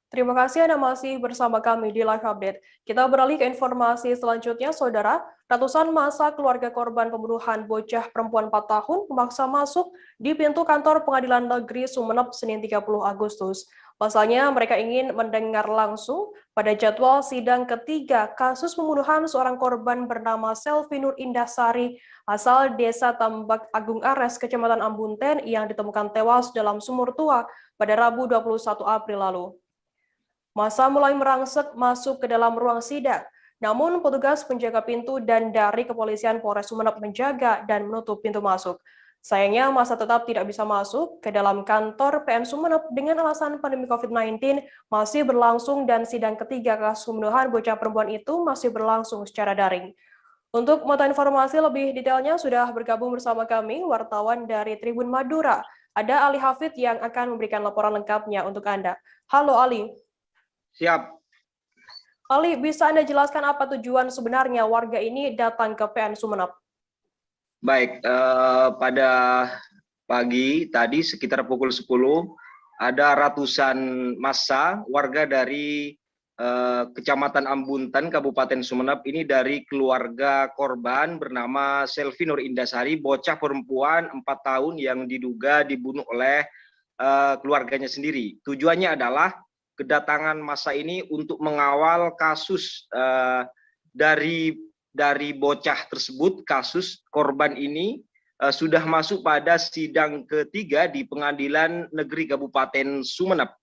Terima kasih Anda masih bersama kami di Live Update. Kita beralih ke informasi selanjutnya, Saudara. Ratusan massa keluarga korban pembunuhan bocah perempuan 4 tahun memaksa masuk di pintu kantor Pengadilan Negeri Sumeneb Senin 30 Agustus. Pasalnya mereka ingin mendengar langsung pada jadwal sidang ketiga kasus pembunuhan seorang korban bernama Selvi Nur Indasari asal Desa Tambak Agung Ares, Kecamatan Ambunten yang ditemukan tewas dalam sumur tua pada Rabu 21 April lalu. Massa mulai merangsek masuk ke dalam ruang sidang, namun petugas penjaga pintu dan dari kepolisian Polres Sumeneb menjaga dan menutup pintu masuk. Sayangnya massa tetap tidak bisa masuk ke dalam kantor PM Sumeneb dengan alasan pandemi COVID-19 masih berlangsung dan sidang ketiga kasus pembunuhan bocah perempuan itu masih berlangsung secara daring. Untuk mengetahui informasi lebih detailnya sudah bergabung bersama kami wartawan dari Tribun Madura. Ada Ali Hafid yang akan memberikan laporan lengkapnya untuk Anda. Halo Ali. Siap. Ali, bisa Anda jelaskan apa tujuan sebenarnya warga ini datang ke PN Sumeneb? Baik, pada pagi tadi sekitar pukul 10 ada ratusan massa warga dari Kecamatan Ambunten, Kabupaten Sumeneb, ini dari keluarga korban bernama Selvi Nur Indasari, bocah perempuan 4 tahun yang diduga dibunuh oleh keluarganya sendiri. Tujuannya adalah kedatangan massa ini untuk mengawal kasus dari bocah tersebut. Kasus korban ini sudah masuk pada sidang ketiga di Pengadilan Negeri Kabupaten Sumeneb.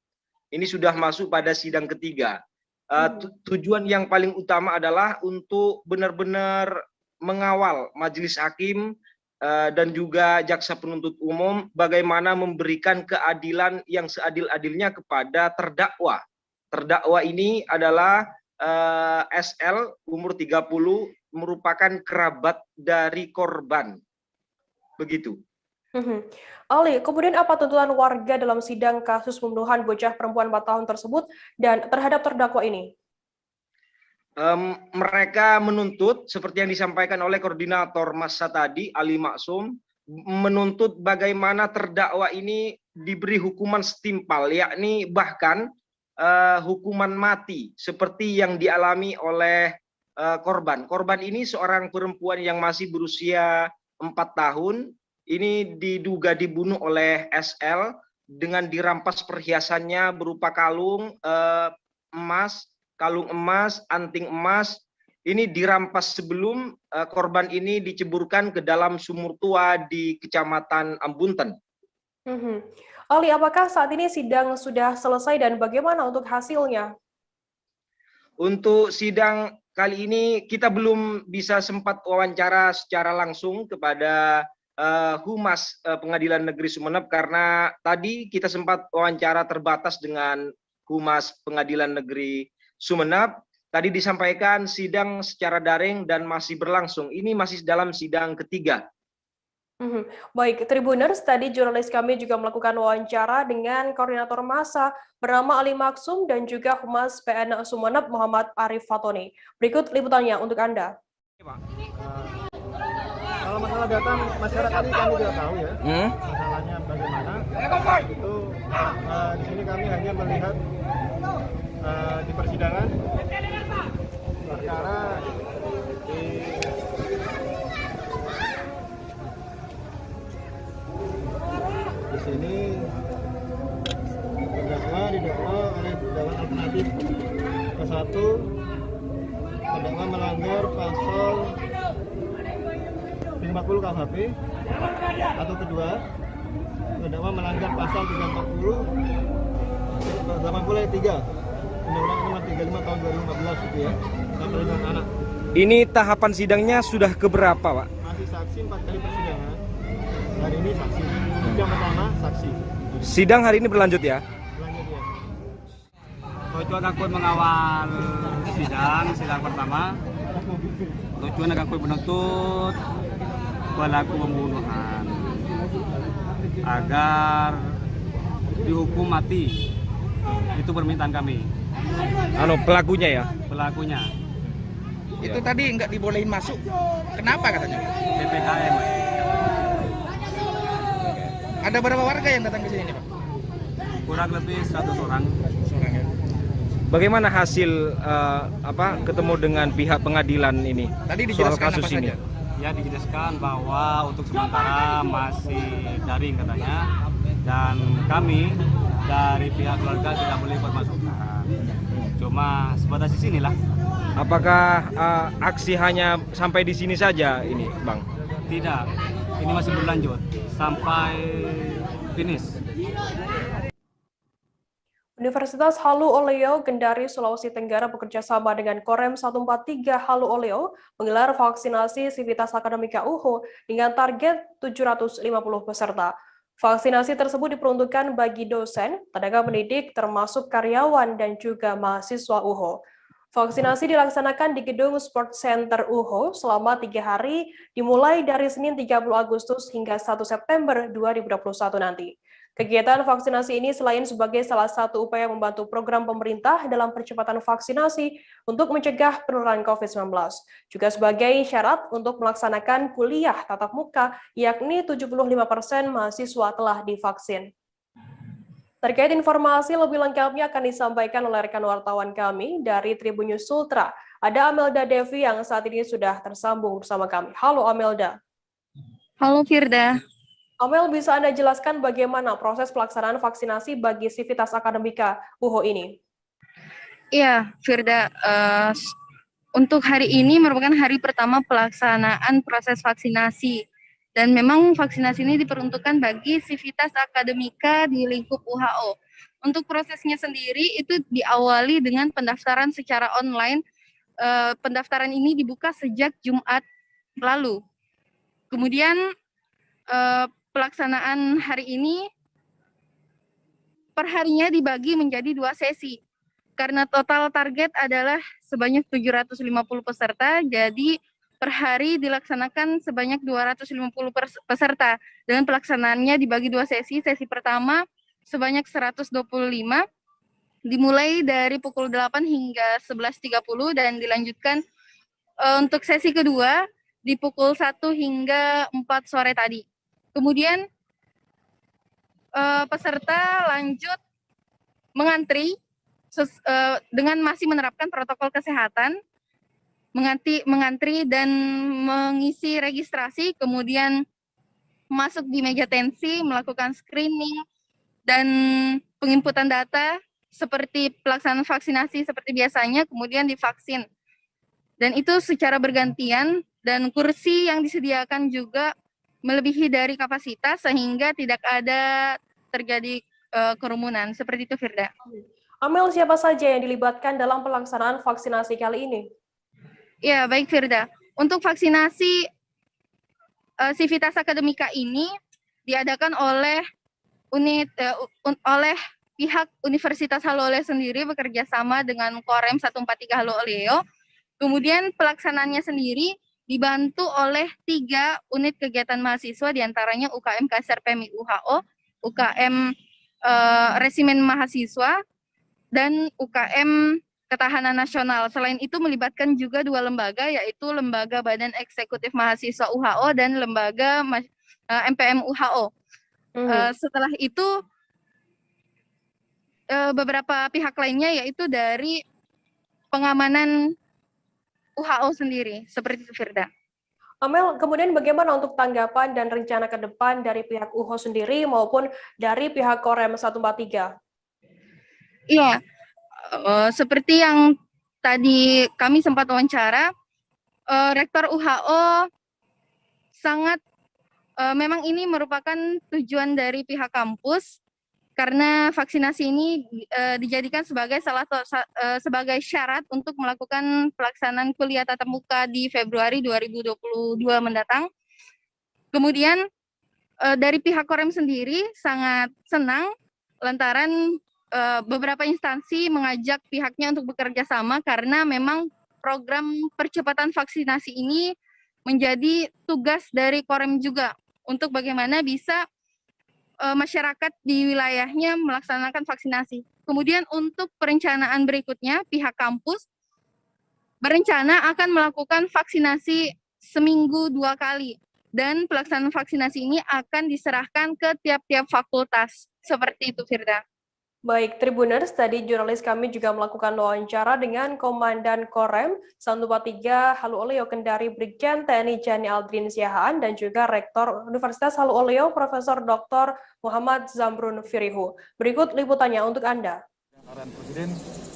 Ini sudah masuk pada sidang ketiga. Tujuan yang paling utama adalah untuk benar-benar mengawal majelis hakim dan juga jaksa penuntut umum bagaimana memberikan keadilan yang seadil-adilnya kepada terdakwa. Terdakwa ini adalah SL umur 30, merupakan kerabat dari korban. Begitu. Ali, kemudian apa tuntutan warga dalam sidang kasus pembunuhan bocah perempuan 4 tahun tersebut dan terhadap terdakwa ini? Mereka menuntut, seperti yang disampaikan oleh koordinator massa tadi, Ali Maksum, menuntut bagaimana terdakwa ini diberi hukuman setimpal, yakni bahkan hukuman mati, seperti yang dialami oleh korban. Korban ini seorang perempuan yang masih berusia 4 tahun, ini diduga dibunuh oleh SL dengan dirampas perhiasannya berupa kalung emas, anting emas. Ini dirampas sebelum korban ini diceburkan ke dalam sumur tua di Kecamatan Ambunten. Ali, apakah saat ini sidang sudah selesai dan bagaimana untuk hasilnya? Untuk sidang kali ini kita belum bisa sempat wawancara secara langsung kepada Humas Pengadilan Negeri Sumeneb karena tadi kita sempat wawancara terbatas dengan Humas Pengadilan Negeri Sumeneb. Tadi disampaikan sidang secara daring dan masih berlangsung. Ini masih dalam sidang ketiga. Baik, Tribuners, tadi jurnalis kami juga melakukan wawancara dengan koordinator massa bernama Ali Maksum dan juga Humas PN Sumeneb Muhammad Arif Fatoni. Berikut liputannya untuk Anda. Kalau masalah data masyarakat ini kami tidak tahu ya, masalahnya bagaimana. Itu di sini kami hanya melihat di persidangan perkara di sini terdakwa didakwa oleh dakwaan alternatif ke-1, terdakwa melanggar pasal 50 KUHP, atau kedua terdakwa melanggar pasal 380 ayat 3 Undang-Undang Nomor 35 Tahun 2015 itu ya, tentang perlindungan anak. Ini tahapan sidangnya sudah keberapa, Pak? Masih saksi 4 kali persidangan. Hari ini saksi. Yang pertama saksi. Sidang hari ini berlanjut ya? Berlanjut ya. Tujuan aku mengawal sidang pertama. Tujuan aku menuntut pelaku pembunuhan agar dihukum mati. Itu permintaan kami. Pelakunya ya? Pelakunya. Itu tadi nggak dibolehin masuk. Kenapa katanya? PPKM. Ada berapa warga yang datang ke sini, Pak? Kurang lebih 100 orang. Bagaimana hasil ketemu dengan pihak pengadilan ini? Tadi soal kasus ini? Ya, dijelaskan bahwa untuk sementara masih daring katanya, dan kami dari pihak keluarga tidak boleh ikut masukan. Cuma sebatas di sinilah. Apakah aksi hanya sampai di sini saja ini, Bang? Tidak, ini masih berlanjut sampai finish. Universitas Halu Oleo Kendari, Sulawesi Tenggara bekerja sama dengan Korem 143 Halu Oleo menggelar vaksinasi Sivitas Akademika UHO dengan target 750 peserta. Vaksinasi tersebut diperuntukkan bagi dosen, tenaga pendidik, termasuk karyawan dan juga mahasiswa UHO. Vaksinasi dilaksanakan di Gedung Sport Center UHO selama 3 hari, dimulai dari Senin 30 Agustus hingga 1 September 2021 nanti. Kegiatan vaksinasi ini selain sebagai salah satu upaya membantu program pemerintah dalam percepatan vaksinasi untuk mencegah penularan COVID-19, juga sebagai syarat untuk melaksanakan kuliah tatap muka, yakni 75% mahasiswa telah divaksin. Terkait informasi lebih lengkapnya akan disampaikan oleh rekan wartawan kami dari Tribun News Sultra. Ada Amelda Devi yang saat ini sudah tersambung bersama kami. Halo Amelda. Halo Firda. Amel, bisa Anda jelaskan bagaimana proses pelaksanaan vaksinasi bagi Sivitas Akademika UHO ini? Iya, Firda. Untuk hari ini merupakan hari pertama pelaksanaan proses vaksinasi. Dan memang vaksinasi ini diperuntukkan bagi Sivitas Akademika di lingkup UHO. Untuk prosesnya sendiri itu diawali dengan pendaftaran secara online. Pendaftaran ini dibuka sejak Jumat lalu. Kemudian pelaksanaan hari ini perharinya dibagi menjadi 2 sesi. Karena total target adalah sebanyak 750 peserta, jadi per hari dilaksanakan sebanyak 250 peserta dengan pelaksanaannya dibagi 2 sesi. Sesi pertama sebanyak 125 dimulai dari pukul 8 hingga 11.30 dan dilanjutkan untuk sesi kedua di pukul 1 hingga 4 sore tadi. Kemudian peserta lanjut mengantri dengan masih menerapkan protokol kesehatan, mengantri dan mengisi registrasi, kemudian masuk di meja tensi, melakukan screening dan penginputan data seperti pelaksanaan vaksinasi seperti biasanya, kemudian divaksin. Dan itu secara bergantian dan kursi yang disediakan juga melebihi dari kapasitas sehingga tidak ada terjadi kerumunan. Seperti itu, Firda. Amel, siapa saja yang dilibatkan dalam pelaksanaan vaksinasi kali ini? Ya, baik Firda. Untuk vaksinasi Civitas Akademika ini diadakan oleh oleh pihak Universitas Halu Oleo sendiri bekerja sama dengan Korem 143 Halu Oleo. Kemudian pelaksanaannya sendiri dibantu oleh 3 unit kegiatan mahasiswa, diantaranya UKM Kasar PMI UHO, UKM Resimen Mahasiswa, dan UKM Ketahanan Nasional. Selain itu melibatkan juga 2 lembaga, yaitu Lembaga Badan Eksekutif Mahasiswa UHO dan Lembaga MPM UHO. Setelah itu beberapa pihak lainnya, yaitu dari pengamanan UHO sendiri. Seperti itu, Firda. Amel, kemudian bagaimana untuk tanggapan dan rencana ke depan dari pihak UHO sendiri maupun dari pihak Korem 143? Iya, seperti yang tadi kami sempat wawancara, Rektor UHO sangat memang ini merupakan tujuan dari pihak kampus karena vaksinasi ini dijadikan sebagai sebagai syarat untuk melakukan pelaksanaan kuliah tatap muka di Februari 2022 mendatang. Kemudian dari pihak Korem sendiri sangat senang lantaran beberapa instansi mengajak pihaknya untuk bekerja sama karena memang program percepatan vaksinasi ini menjadi tugas dari Korem juga untuk bagaimana bisa masyarakat di wilayahnya melaksanakan vaksinasi. Kemudian untuk perencanaan berikutnya, pihak kampus berencana akan melakukan vaksinasi seminggu 2 kali dan pelaksanaan vaksinasi ini akan diserahkan ke tiap-tiap fakultas. Seperti itu, Firda. Baik, Tribuners, tadi jurnalis kami juga melakukan wawancara dengan Komandan Korem 143 Halu Oleo Kendari Brigjen TNI Jani Aldrin Siahaan dan juga Rektor Universitas Halu Oleo Profesor Dr. Muhammad Zamrun Firihu. Berikut liputannya untuk Anda. Arahan Presiden,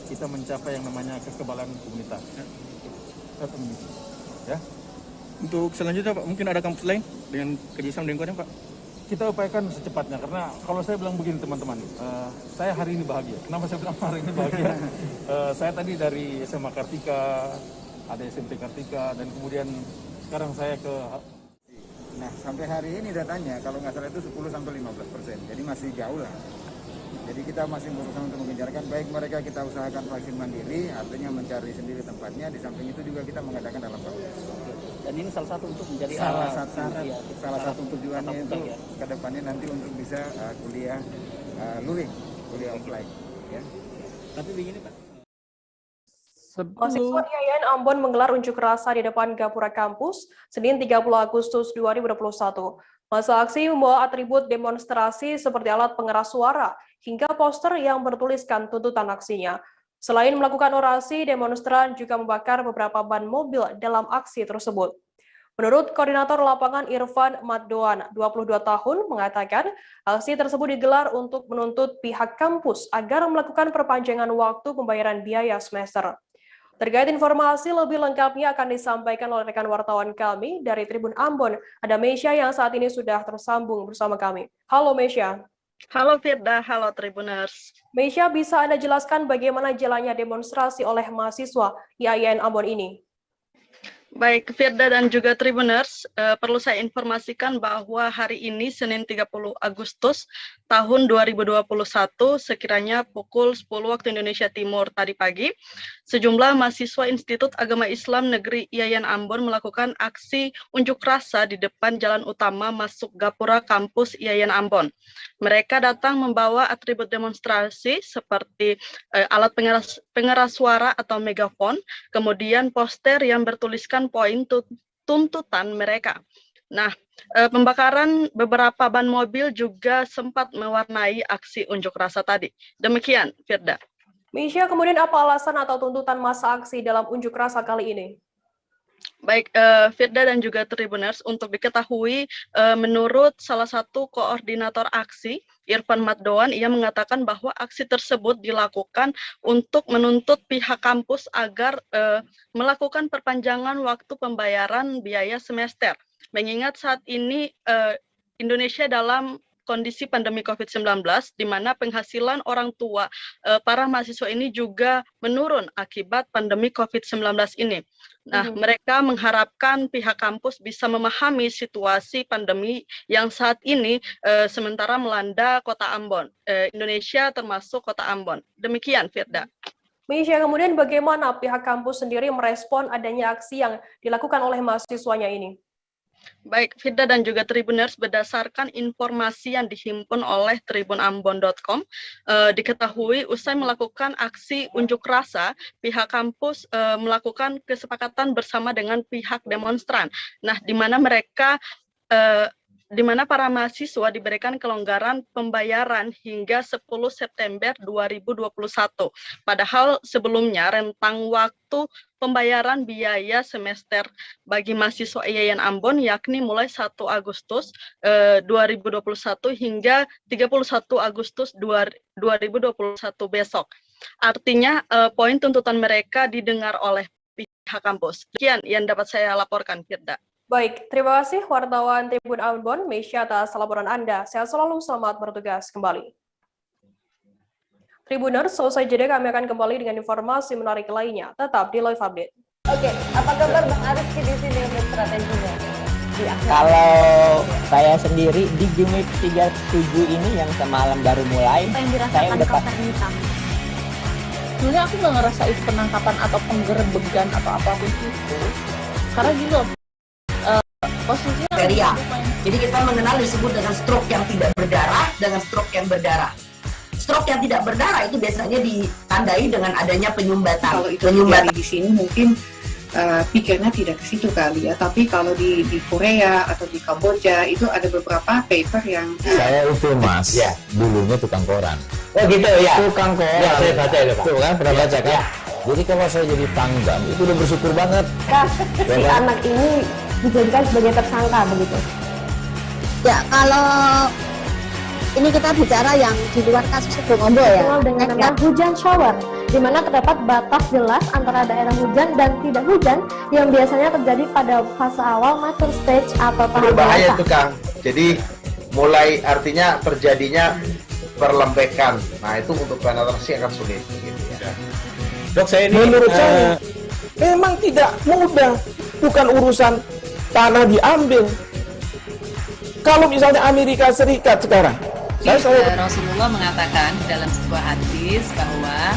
kita mencapai yang namanya kekebalan komunitas. Ya. Untuk selanjutnya, Pak, mungkin ada kampus lain dengan kerjasama dengan Korem, Pak? Kita upayakan secepatnya, karena kalau saya bilang begini teman-teman, saya hari ini bahagia. Kenapa saya bilang hari ini bahagia? Saya tadi dari SMA Kartika, ada SMP Kartika, dan kemudian sekarang saya ke... Nah, sampai hari ini datanya, kalau nggak salah itu 10-15%, jadi masih jauh lah. Jadi kita masih berusaha untuk mengejarkan, baik mereka kita usahakan vaksin mandiri, artinya mencari sendiri tempatnya, di samping itu juga kita mengadakan dalam kampus. Dan ini salah satu untuk menjadi salah satu tujuannya itu ya. ke depannya nanti untuk bisa kuliah luring, kuliah offline. Ya. Tapi begini Pak. Mahasiswa IAIN Ambon menggelar unjuk rasa di depan Gapura Kampus Senin 30 Agustus 2021. Masa aksi membawa atribut demonstrasi seperti alat pengeras suara hingga poster yang bertuliskan tuntutan aksinya. Selain melakukan orasi, demonstran juga membakar beberapa ban mobil dalam aksi tersebut. Menurut Koordinator Lapangan Irfan Maddoan, 22 tahun, mengatakan aksi tersebut digelar untuk menuntut pihak kampus agar melakukan perpanjangan waktu pembayaran biaya semester. Terkait informasi lebih lengkapnya akan disampaikan oleh rekan wartawan kami dari Tribun Ambon. Ada Meisha yang saat ini sudah tersambung bersama kami. Halo Meisha. Halo Firda, halo Tribuners. Meisha, bisa Anda jelaskan bagaimana jalannya demonstrasi oleh mahasiswa IAIN Ambon ini? Baik, Firda dan juga Tribuners, perlu saya informasikan bahwa hari ini Senin 30 Agustus tahun 2021 sekiranya pukul 10 waktu Indonesia Timur tadi pagi, sejumlah mahasiswa Institut Agama Islam Negeri Yayan Ambon melakukan aksi unjuk rasa di depan jalan utama masuk Gapura kampus Yayan Ambon. Mereka datang membawa atribut demonstrasi seperti alat pengeras suara atau megafon, kemudian poster yang bertuliskan poin tuntutan mereka. Nah, pembakaran beberapa ban mobil juga sempat mewarnai aksi unjuk rasa tadi. Demikian, Firda. Misha, kemudian apa alasan atau tuntutan masa aksi dalam unjuk rasa kali ini? Baik, Firda dan juga Tribuners, untuk diketahui, menurut salah satu koordinator aksi, Irfan Maddoan, ia mengatakan bahwa aksi tersebut dilakukan untuk menuntut pihak kampus agar melakukan perpanjangan waktu pembayaran biaya semester. Mengingat saat ini Indonesia dalam kondisi pandemi COVID-19, di mana penghasilan orang tua para mahasiswa ini juga menurun akibat pandemi COVID-19 ini. Nah, mereka mengharapkan pihak kampus bisa memahami situasi pandemi yang saat ini sementara melanda kota Ambon, Indonesia termasuk kota Ambon. Demikian, Firda. Misha, kemudian bagaimana pihak kampus sendiri merespon adanya aksi yang dilakukan oleh mahasiswanya ini? Baik, Firda dan juga Tribuners, berdasarkan informasi yang dihimpun oleh tribunambon.com, diketahui usai melakukan aksi unjuk rasa, pihak kampus melakukan kesepakatan bersama dengan pihak demonstran. Nah, di mana para mahasiswa diberikan kelonggaran pembayaran hingga 10 September 2021. Padahal sebelumnya rentang waktu pembayaran biaya semester bagi mahasiswa Yayan Ambon yakni mulai 1 Agustus 2021 hingga 31 Agustus 2021 besok. Artinya poin tuntutan mereka didengar oleh pihak kampus. Sekian yang dapat saya laporkan, Firda. Baik, terima kasih wartawan Tribun Ambon, Misha, atas laporan Anda. Sehat selalu, selamat bertugas kembali. Tribuners, selesai jeda kami akan kembali dengan informasi menarik lainnya. Tetap di Live Update. Oke, apa kabar Bang Ariski di sini untuk strateginya? Kalau saya sendiri di Jumit 37 ini yang semalam baru mulai, saya udah pas. Sebenarnya aku nggak ngerasa itu penangkapan atau penggerebegan atau apapun itu. Karena gitu, posisinya kriteria. Jadi kita mengenal disebut dengan stroke yang tidak berdarah dengan stroke yang berdarah. Stroke yang tidak berdarah itu biasanya ditandai dengan adanya penyumbatan. Kalau itu terjadi di sini mungkin pikirnya tidak ke situ kali ya. Tapi kalau di Korea atau di Kamboja itu ada beberapa paper yang saya itu Mas, ya dulunya tukang koran. Oh gitu ya. Tukang koran. Ya saya baca ya Pak. Tuh kan pernah baca kan? Ya. Jadi kalau saya jadi pangdam itu udah bersyukur banget. Si anak ini dijadikan sebagai tersangka begitu. Ya, kalau ini kita bicara yang di luar kasus Bongombo ya. Dengan nama hujan shower, di mana terdapat batas jelas antara daerah hujan dan tidak hujan yang biasanya terjadi pada fase awal mature stage atau tahap berbahaya itu Kang. Jadi mulai artinya terjadinya perlembekan. Nah itu untuk penetrasi akan sulit. Gitu ya. Dok, saya ini menurut saya memang tidak mudah, bukan urusan tanah diambil. Kalau misalnya Amerika Serikat sekarang, Rasulullah mengatakan dalam sebuah hadis bahwa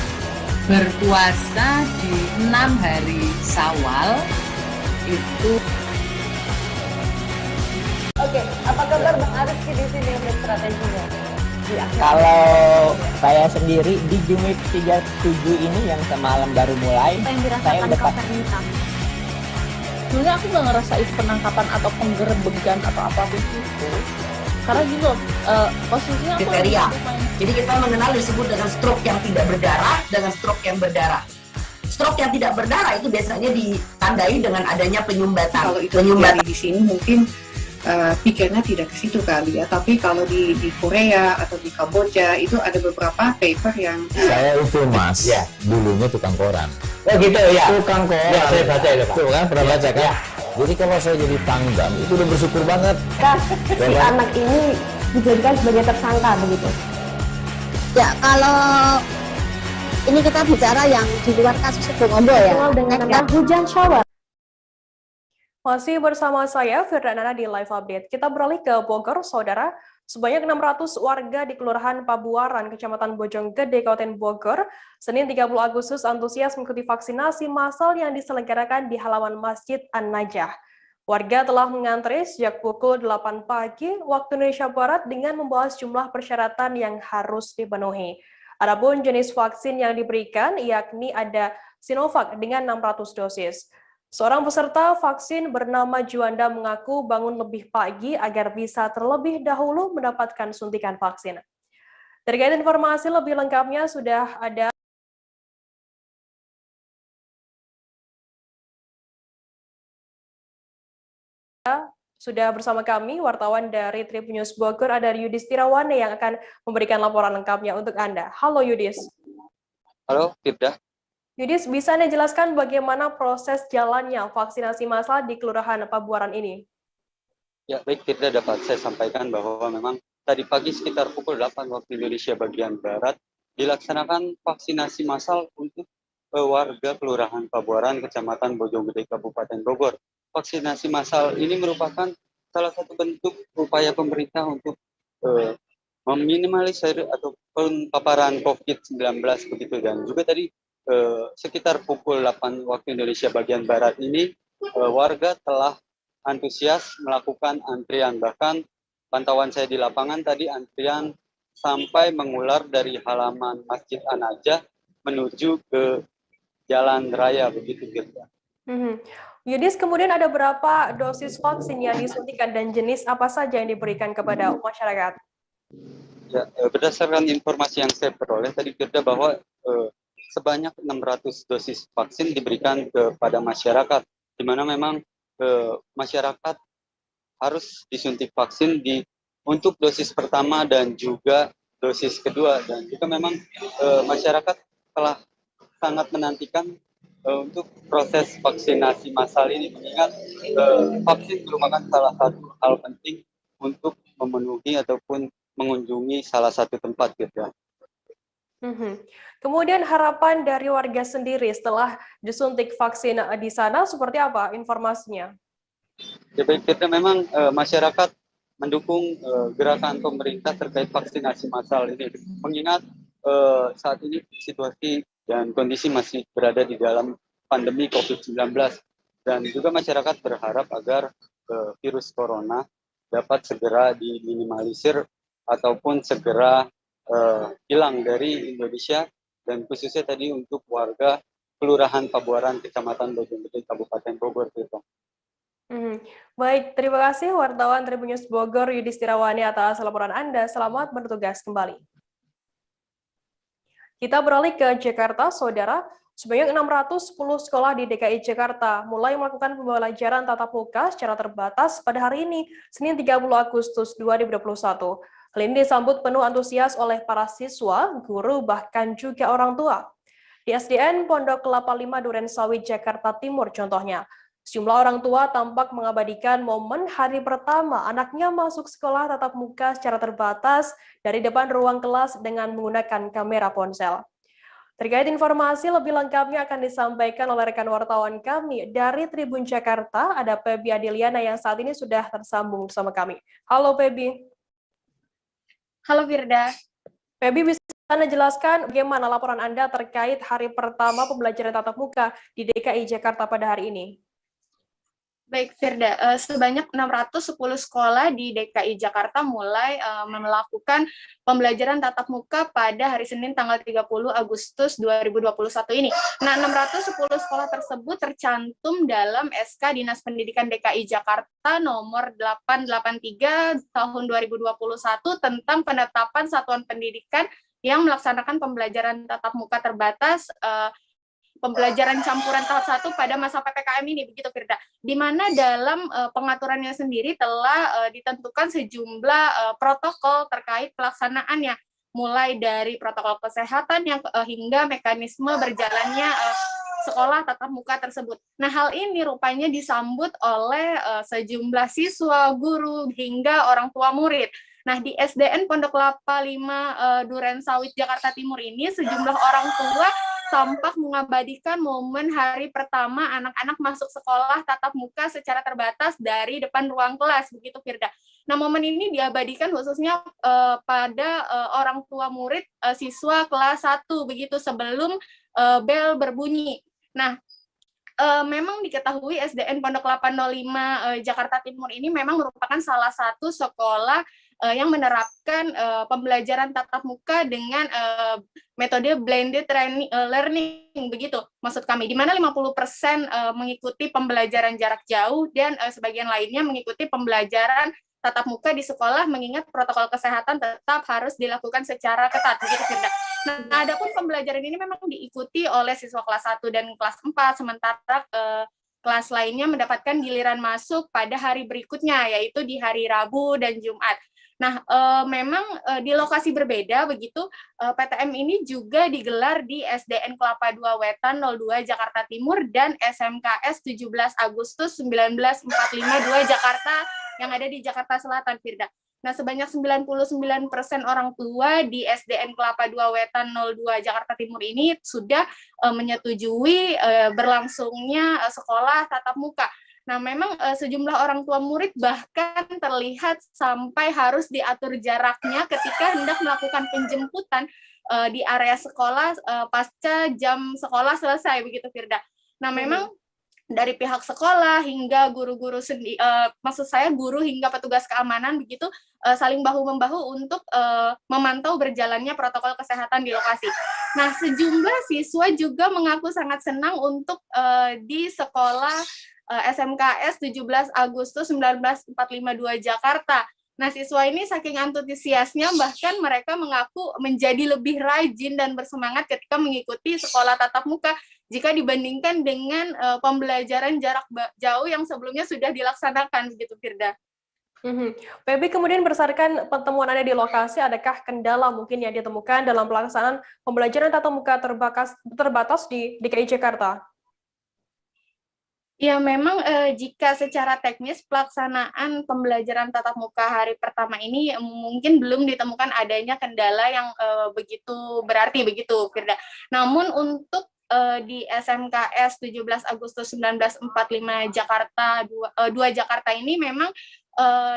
berpuasa di 6 hari Syawal itu. Oke, apa kabar Bang Ariski di sini untuk strateginya? Kalau saya sendiri di Jumit 37 ini yang semalam baru mulai, saya udah pas. Sebenarnya aku nggak ngerasa itu penangkapan atau penggerebegan atau apapun itu. Karena gitu, posisinya kriteria. Jadi kita mengenal disebut dengan stroke yang tidak berdarah dengan stroke yang berdarah. Stroke yang tidak berdarah itu biasanya ditandai dengan adanya penyumbatan. Kalau itu terjadi di sini mungkin pikirnya tidak ke situ kali ya. Tapi kalau di Korea atau di Kamboja itu ada beberapa paper yang saya itu Mas, ya dulunya tukang koran. Oh gitu ya. Tukang koran. Ya saya baca ya Pak. Tuh kan pernah baca kan? Ya. Jadi kalau saya jadi pangdam itu udah bersyukur banget. Si anak ini dijadikan sebagai tersangka begitu. Ya, kalau ini kita bicara yang di luar kasus Bongombo ya. Dengan nama hujan shower. Masih bersama saya, Firda Nana di Live Update. Kita beralih ke Bogor, Saudara. Sebanyak 600 warga di Kelurahan Pabuaran, Kecamatan Bojonggede, Kabupaten Bogor, Senin 30 Agustus antusias mengikuti vaksinasi massal yang diselenggarakan di halaman Masjid An-Najah. Warga telah mengantre sejak pukul 8 pagi waktu Indonesia Barat dengan membawa sejumlah persyaratan yang harus dipenuhi. Adapun jenis vaksin yang diberikan yakni ada Sinovac dengan 600 dosis. Seorang peserta vaksin bernama Juanda mengaku bangun lebih pagi agar bisa terlebih dahulu mendapatkan suntikan vaksin. Terkait informasi lebih lengkapnya sudah ada bersama kami wartawan dari Tribun News Bogor, ada Yudis Tirawane yang akan memberikan laporan lengkapnya untuk Anda. Halo Yudis. Halo Firda. Yudis, bisa Anda jelaskan bagaimana proses jalannya vaksinasi massal di Kelurahan Pabuaran ini? Ya, baik Firda, dapat saya sampaikan bahwa memang tadi pagi sekitar pukul 8 waktu Indonesia bagian Barat dilaksanakan vaksinasi massal untuk warga Kelurahan Pabuaran, Kecamatan Bojonggede, Kabupaten Bogor. Vaksinasi massal ini merupakan salah satu bentuk upaya pemerintah untuk meminimalisir ataupun paparan COVID-19 begitu, dan juga tadi sekitar pukul 8 waktu Indonesia bagian Barat ini warga telah antusias melakukan antrian. Bahkan pantauan saya di lapangan tadi antrian sampai mengular dari halaman Masjid An-Najah menuju ke jalan raya begitu Firda. Yudis, kemudian ada berapa dosis vaksin yang disuntikan dan jenis apa saja yang diberikan kepada masyarakat? Ya, berdasarkan informasi yang saya peroleh tadi Firda bahwa sebanyak 600 dosis vaksin diberikan kepada masyarakat, di mana memang masyarakat harus disuntik vaksin untuk dosis pertama dan juga dosis kedua, dan juga memang masyarakat telah sangat menantikan untuk proses vaksinasi massal ini, mengingat vaksin merupakan salah satu hal penting untuk memenuhi ataupun mengunjungi salah satu tempat gitu. Kemudian harapan dari warga sendiri setelah disuntik vaksin di sana seperti apa informasinya? Ya baik, kita memang masyarakat mendukung gerakan pemerintah terkait vaksinasi massal ini, mengingat saat ini situasi dan kondisi masih berada di dalam pandemi COVID-19, dan juga masyarakat berharap agar virus corona dapat segera diminimalisir ataupun segera hilang dari Indonesia, dan khususnya tadi untuk warga Kelurahan Pabuaran, Kecamatan Bojonggede, Kabupaten Bogor. Baik, terima kasih wartawan Tribun News Bogor Yudis Tirawane atas laporan Anda. Selamat bertugas kembali. Kita beralih ke Jakarta, Saudara. Sebanyak 610 sekolah di DKI Jakarta mulai melakukan pembelajaran tatap muka secara terbatas pada hari ini, Senin 30 Agustus 2021. Hal ini disambut penuh antusias oleh para siswa, guru, bahkan juga orang tua. Di SDN Pondok Kelapa 5 Durensawit, Jakarta Timur contohnya, sejumlah orang tua tampak mengabadikan momen hari pertama anaknya masuk sekolah tatap muka secara terbatas dari depan ruang kelas dengan menggunakan kamera ponsel. Terkait informasi lebih lengkapnya akan disampaikan oleh rekan wartawan kami dari Tribun Jakarta, ada Pebi Adiliana yang saat ini sudah tersambung bersama kami. Halo Pebi. Halo Firda. Pebi, bisa Anda jelaskan bagaimana laporan Anda terkait hari pertama pembelajaran tatap muka di DKI Jakarta pada hari ini? Baik Firda, sebanyak 610 sekolah di DKI Jakarta mulai melakukan pembelajaran tatap muka pada hari Senin tanggal 30 Agustus 2021 ini. Nah, 610 sekolah tersebut tercantum dalam SK Dinas Pendidikan DKI Jakarta nomor 883 tahun 2021 tentang penetapan satuan pendidikan yang melaksanakan pembelajaran tatap muka terbatas pembelajaran campuran tahap 1 pada masa PPKM ini, begitu Firda. Di mana dalam pengaturannya sendiri telah ditentukan sejumlah protokol terkait pelaksanaannya, mulai dari protokol kesehatan yang hingga mekanisme berjalannya sekolah tatap muka tersebut. Nah, hal ini rupanya disambut oleh sejumlah siswa, guru, hingga orang tua murid. Nah, di SDN Pondok Kelapa 5 Durensawit, Jakarta Timur ini, sejumlah orang tua tampak mengabadikan momen hari pertama anak-anak masuk sekolah tatap muka secara terbatas dari depan ruang kelas, begitu Firda. Nah, momen ini diabadikan khususnya pada orang tua murid siswa kelas 1 begitu sebelum bel berbunyi. Nah, memang diketahui SDN Pondok 805 Jakarta Timur ini memang merupakan salah satu sekolah yang menerapkan pembelajaran tatap muka dengan metode blended learning begitu maksud kami, di mana 50% mengikuti pembelajaran jarak jauh dan sebagian lainnya mengikuti pembelajaran tatap muka di sekolah, mengingat protokol kesehatan tetap harus dilakukan secara ketat begitu Firda. Nah, adapun pembelajaran ini memang diikuti oleh siswa kelas 1 dan kelas 4, sementara kelas lainnya mendapatkan giliran masuk pada hari berikutnya, yaitu di hari Rabu dan Jumat. Nah, memang di lokasi berbeda begitu, PTM ini juga digelar di SDN Kelapa II Wetan 02 Jakarta Timur dan SMKS 17 Agustus 1945 2 Jakarta yang ada di Jakarta Selatan, Firda. Nah, sebanyak 99% orang tua di SDN Kelapa II Wetan 02 Jakarta Timur ini sudah menyetujui berlangsungnya sekolah tatap muka. Nah, memang sejumlah orang tua murid bahkan terlihat sampai harus diatur jaraknya ketika hendak melakukan penjemputan di area sekolah pasca jam sekolah selesai, begitu Firda. Nah, memang dari pihak sekolah hingga guru-guru maksud saya guru hingga petugas keamanan begitu saling bahu-membahu untuk memantau berjalannya protokol kesehatan di lokasi. Nah, sejumlah siswa juga mengaku sangat senang untuk di sekolah SMKS 17 Agustus 1945 2 Jakarta. Nah, siswa ini saking antusiasnya bahkan mereka mengaku menjadi lebih rajin dan bersemangat ketika mengikuti sekolah tatap muka jika dibandingkan dengan pembelajaran jarak jauh yang sebelumnya sudah dilaksanakan, begitu Firda. Feby, kemudian berdasarkan pertemuan Anda di lokasi, adakah kendala mungkin yang ditemukan dalam pelaksanaan pembelajaran tatap muka terbatas di DKI Jakarta? Ya, memang jika secara teknis pelaksanaan pembelajaran tatap muka hari pertama ini mungkin belum ditemukan adanya kendala yang begitu berarti, begitu Firda. Namun untuk di SMKS 17 Agustus 1945 Jakarta 2 Jakarta ini memang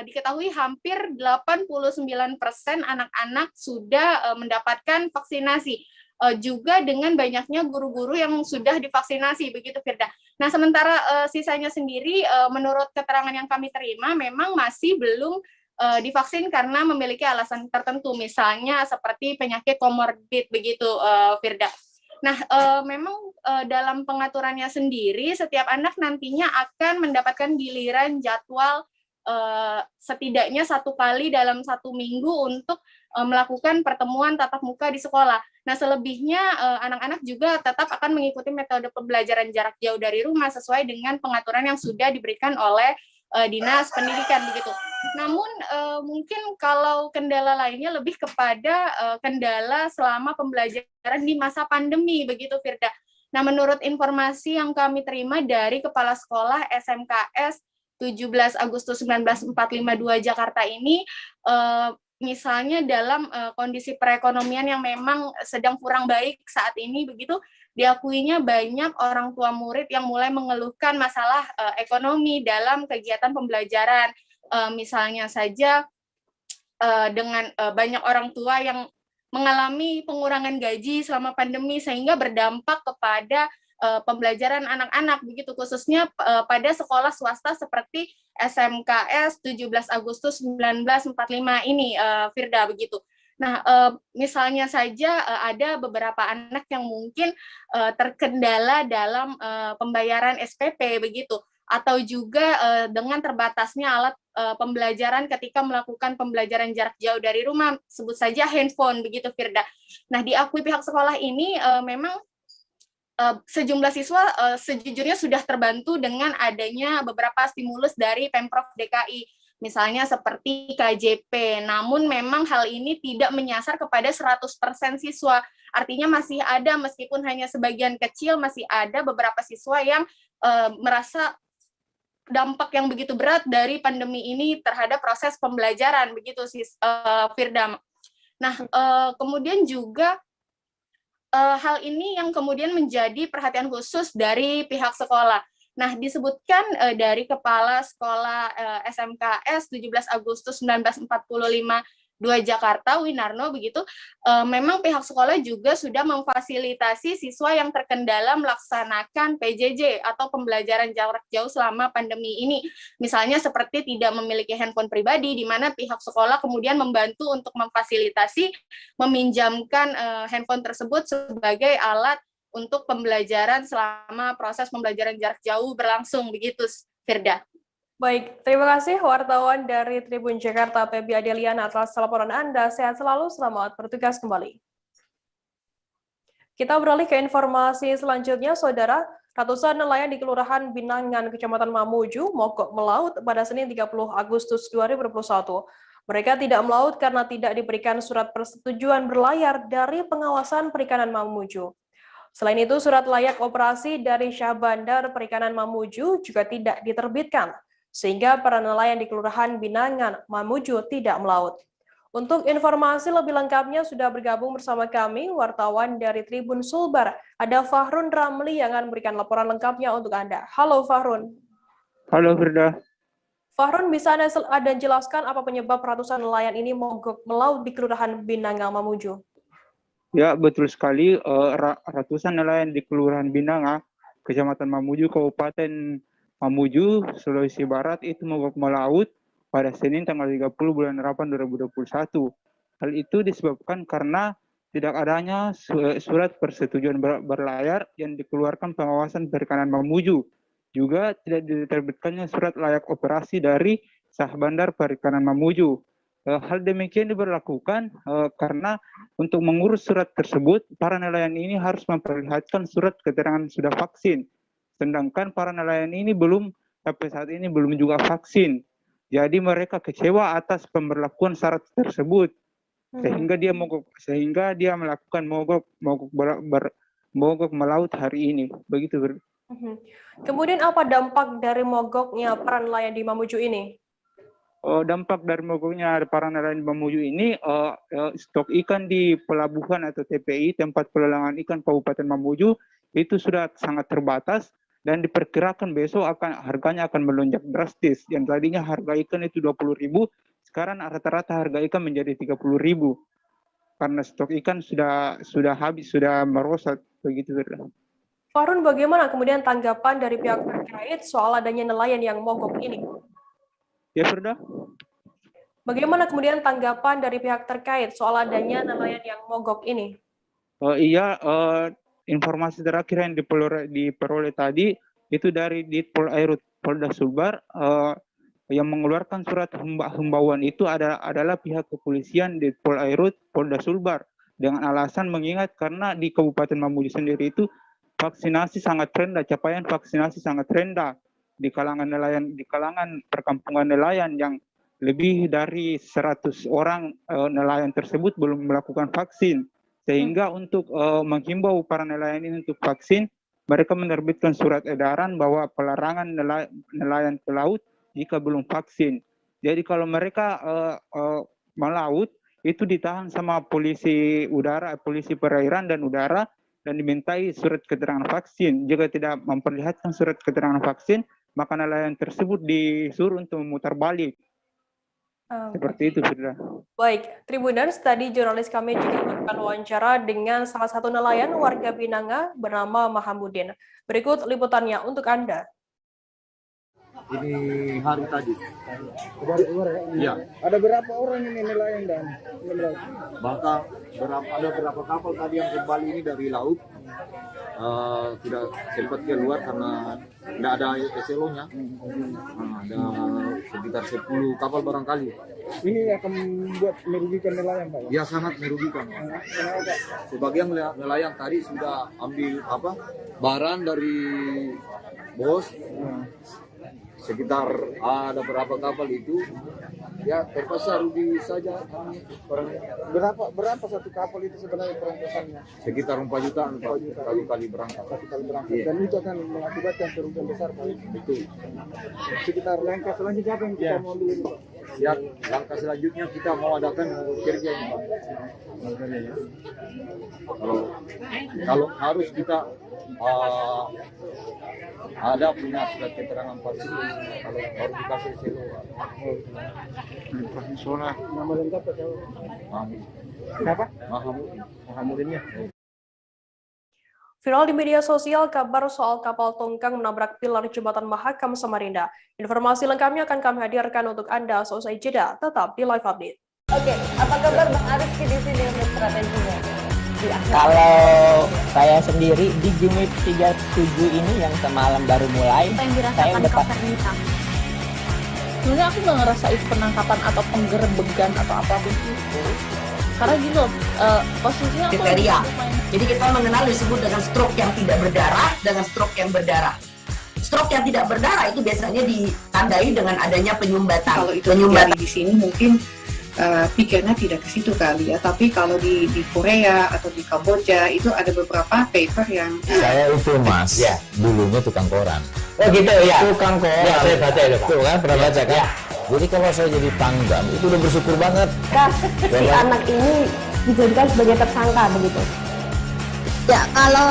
diketahui hampir 89% anak-anak sudah mendapatkan vaksinasi. Juga dengan banyaknya guru-guru yang sudah divaksinasi, begitu Firda. Nah, sementara sisanya sendiri menurut keterangan yang kami terima memang masih belum divaksin karena memiliki alasan tertentu, misalnya seperti penyakit komorbid, begitu Firda. Nah, memang dalam pengaturannya sendiri setiap anak nantinya akan mendapatkan giliran jadwal setidaknya 1 kali dalam 1 minggu untuk melakukan pertemuan tatap muka di sekolah. Nah, selebihnya anak-anak juga tetap akan mengikuti metode pembelajaran jarak jauh dari rumah sesuai dengan pengaturan yang sudah diberikan oleh Dinas Pendidikan, begitu. Namun mungkin kalau kendala lainnya lebih kepada kendala selama pembelajaran di masa pandemi, begitu Firda. Nah, menurut informasi yang kami terima dari Kepala Sekolah SMKS 17 Agustus 1945 2 Jakarta ini, misalnya dalam kondisi perekonomian yang memang sedang kurang baik saat ini, begitu diakuinya banyak orang tua murid yang mulai mengeluhkan masalah ekonomi dalam kegiatan pembelajaran. Misalnya saja dengan banyak orang tua yang mengalami pengurangan gaji selama pandemi sehingga berdampak kepada pembelajaran anak-anak, begitu khususnya pada sekolah swasta seperti SMKS 17 Agustus 1945 ini, Firda, begitu. Nah, misalnya saja ada beberapa anak yang mungkin terkendala dalam pembayaran SPP, begitu, atau juga dengan terbatasnya alat pembelajaran ketika melakukan pembelajaran jarak jauh dari rumah, sebut saja handphone, begitu Firda. Nah, diakui pihak sekolah ini memang sejumlah siswa sejujurnya sudah terbantu dengan adanya beberapa stimulus dari Pemprov DKI, misalnya seperti KJP. Namun memang hal ini tidak menyasar kepada 100% siswa. Artinya masih ada, meskipun hanya sebagian kecil, masih ada beberapa siswa yang merasa dampak yang begitu berat dari pandemi ini terhadap proses pembelajaran, begitu Firda. Nah, kemudian juga hal ini yang kemudian menjadi perhatian khusus dari pihak sekolah. Nah, disebutkan dari Kepala Sekolah SMKS 17 Agustus 1945 2 Jakarta, Winarno, begitu, memang pihak sekolah juga sudah memfasilitasi siswa yang terkendala melaksanakan PJJ atau pembelajaran jarak jauh selama pandemi ini. Misalnya seperti tidak memiliki handphone pribadi, di mana pihak sekolah kemudian membantu untuk memfasilitasi, meminjamkan handphone tersebut sebagai alat untuk pembelajaran selama proses pembelajaran jarak jauh berlangsung, begitu, Firda. Baik, terima kasih wartawan dari Tribun Jakarta, Febi Adeliana, atas laporan Anda. Sehat selalu, selamat bertugas kembali. Kita beralih ke informasi selanjutnya, Saudara. Ratusan nelayan di Kelurahan Binangan, Kecamatan Mamuju, mogok melaut pada Senin 30 Agustus 2021. Mereka tidak melaut karena tidak diberikan surat persetujuan berlayar dari pengawasan perikanan Mamuju. Selain itu, surat layak operasi dari Syah Bandar Perikanan Mamuju juga tidak diterbitkan, sehingga para nelayan di Kelurahan Binangan, Mamuju tidak melaut. Untuk informasi lebih lengkapnya sudah bergabung bersama kami, wartawan dari Tribun Sulbar. Ada Fahrun Ramli yang akan memberikan laporan lengkapnya untuk Anda. Halo Fahrun. Halo Firda. Fahrun, bisa Anda jelaskan apa penyebab ratusan nelayan ini mogok melaut di Kelurahan Binangan, Mamuju? Ya, betul sekali. Ratusan nelayan di Kelurahan Binangan, Kecamatan Mamuju, Kabupaten Mamuju, Sulawesi Barat itu mogok melaut pada Senin tanggal 30 bulan 8 2021. Hal itu disebabkan karena tidak adanya surat persetujuan berlayar yang dikeluarkan pengawasan perikanan Mamuju. Juga tidak diterbitkannya surat layak operasi dari Syah Bandar Perikanan Mamuju. Hal demikian diberlakukan karena untuk mengurus surat tersebut, para nelayan ini harus memperlihatkan surat keterangan sudah vaksin. Sedangkan para nelayan ini sampai saat ini belum juga vaksin. Jadi mereka kecewa atas pemberlakuan syarat tersebut, sehingga dia melakukan mogok melaut hari ini. Begitu. Kemudian apa dampak dari mogoknya para nelayan di Mamuju ini? Dampak dari mogoknya para nelayan di Mamuju ini, stok ikan di pelabuhan atau TPI, tempat pelelangan ikan Kabupaten Mamuju, itu sudah sangat terbatas. Dan diperkirakan besok harganya akan melonjak drastis. Yang tadinya harga ikan itu 20.000, sekarang rata-rata harga ikan menjadi 30.000. Karena stok ikan sudah habis, sudah merosot, begitu. Fahrun, bagaimana kemudian tanggapan dari pihak terkait soal adanya nelayan yang mogok ini? Ya, Firda. Bagaimana kemudian tanggapan dari pihak terkait soal adanya nelayan yang mogok ini? Informasi terakhir yang diperoleh tadi itu dari Ditpol Airut Polda Sulbar, yang mengeluarkan surat himbauan itu adalah pihak kepolisian Ditpol Airut Polda Sulbar, dengan alasan mengingat karena di Kabupaten Mamuju sendiri itu vaksinasi sangat rendah, capaian vaksinasi sangat rendah di kalangan nelayan, di kalangan perkampungan nelayan yang lebih dari 100 orang nelayan tersebut belum melakukan vaksin. Sehingga untuk menghimbau para nelayan ini untuk vaksin, mereka menerbitkan surat edaran bahwa pelarangan nelayan ke laut jika belum vaksin. Jadi kalau mereka melaut, itu ditahan sama polisi udara, polisi perairan dan udara, dan dimintai surat keterangan vaksin. Jika tidak memperlihatkan surat keterangan vaksin, maka nelayan tersebut disuruh untuk memutar balik. Seperti itu, Firda. Baik, Tribuners, tadi jurnalis kami juga melakukan wawancara dengan salah satu nelayan warga Binanga bernama Mahamudin. Berikut liputannya untuk Anda. Ini hari tadi. Ya. Ada berapa orang ini nelayan dan bahkan ada berapa kapal tadi yang kembali ini dari laut, tidak sempat keluar karena tidak ada SLO-nya. Ada sekitar 10 kapal barangkali. Ini akan membuat merugikan nelayan, Pak? Ya, sangat merugikan. Kenapa? Sebagian nelayan tadi sudah ambil barang dari bos. Sekitar ada berapa kapal itu, ya terpaksa rugi saja. Berapa satu kapal itu sebenarnya perampasannya? Sekitar 4 jutaan Pak, satu kali berangkat. Yeah. Dan itu akan mengakibatkan kerugian besar Pak. Betul. Sekitar langkah selanjutnya apa yang kita mau dulu Pak? Siap, langkah selanjutnya kita mau adakan kerja ini Pak. Kalau harus kita ada punya surat keterangan palsu, kalau baru dikasih selo. Nama lengkap siapa? Mahamudinnya. Viral di media sosial kabar soal kapal tongkang menabrak pilar jembatan Mahakam Samarinda. Informasi lengkapnya akan kami hadirkan untuk Anda seusai jeda. Tetap di Live Update. Oke, apa kabar Bang Ariski di sini untuk strateginya? Kalau saya sendiri di Jumit 37 ini yang semalam baru mulai, saya udah sebenarnya aku nggak ngerasa itu penangkapan atau penggerebegan atau apapun itu. Karena gitu, posisinya aku kriteria. Jadi kita mengenal disebut dengan stroke yang tidak berdarah dengan stroke yang berdarah. Stroke yang tidak berdarah itu biasanya ditandai dengan adanya penyumbatan. Kalau itu terjadi di sini mungkin pikirnya tidak ke situ kali ya. Tapi kalau di Korea atau di Kamboja itu ada beberapa paper yang saya itu mas, ya dulunya tukang koran. Oh gitu ya. Tukang koran. Ya saya baca itu Pak. Tuh kan pernah baca kan? Ya. Jadi kalau saya jadi pangdam itu udah bersyukur banget. Si anak ini dijadikan sebagai tersangka begitu. Ya, kalau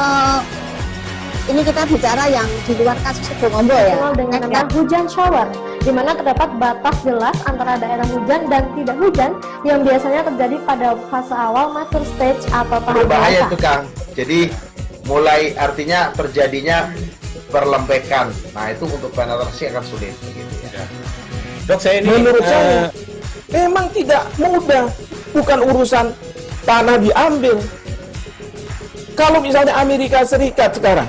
ini kita bicara yang di luar kasus Sebongombo ya. Dengan nama hujan shower, di mana terdapat batas jelas antara daerah hujan dan tidak hujan yang biasanya terjadi pada fase awal mature stage atau tahap berbahaya dewasa. itu Kang. Jadi mulai artinya terjadinya perlembekan. Nah itu untuk penetrasi akan sulit begitu ya. Dok, saya ini menurut saya memang tidak mudah, bukan urusan tanah diambil. Kalau misalnya Amerika Serikat sekarang,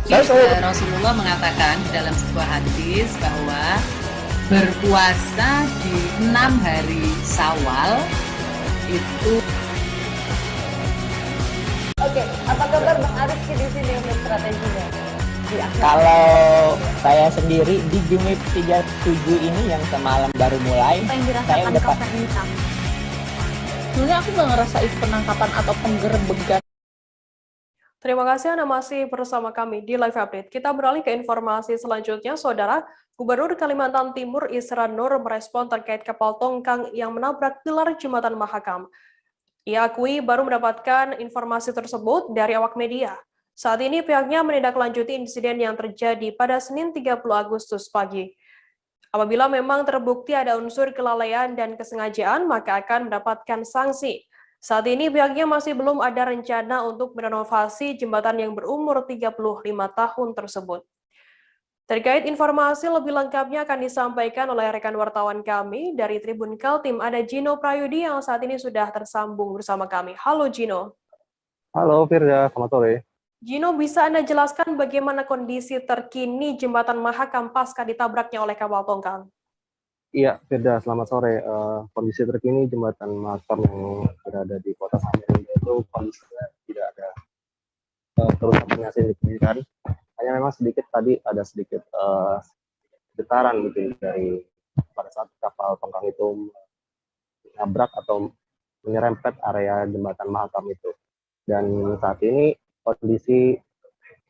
Rasulullah mengatakan dalam sebuah hadis bahwa berpuasa di 6 hari Syawal itu. Oke, apa kabar Bang Ariski di sini untuk strateginya? Kalau saya sendiri di Jumit 37 ini yang semalam baru mulai, saya udah sebenarnya aku nggak ngerasa itu penangkapan atau penggerebegan. Terima kasih Anda masih bersama kami di Live Update. Kita beralih ke informasi selanjutnya, Saudara. Gubernur Kalimantan Timur Isra Nur merespon terkait kapal tongkang yang menabrak pilar jembatan Mahakam. Ia akui baru mendapatkan informasi tersebut dari awak media. Saat ini pihaknya menindaklanjuti insiden yang terjadi pada Senin 30 Agustus pagi. Apabila memang terbukti ada unsur kelalaian dan kesengajaan, maka akan mendapatkan sanksi. Saat ini pihaknya masih belum ada rencana untuk merenovasi jembatan yang berumur 35 tahun tersebut. Terkait informasi lebih lengkapnya akan disampaikan oleh rekan wartawan kami dari Tribun Kaltim, ada Gino Prayudi yang saat ini sudah tersambung bersama kami. Halo Gino. Halo Firda, selamat sore. Gino, bisa Anda jelaskan bagaimana kondisi terkini jembatan Mahakam pasca ditabraknya oleh kapal tongkang? Iya, Firda, selamat sore. Kondisi terkini jembatan Mahakam yang berada di kota Samarinda itu kondisinya tidak ada kerusakan yang signifikan. Hanya memang sedikit tadi ada sedikit getaran mungkin dari pada saat kapal tongkang itu menabrak atau menyerempet area jembatan Mahakam itu. Dan saat ini kondisi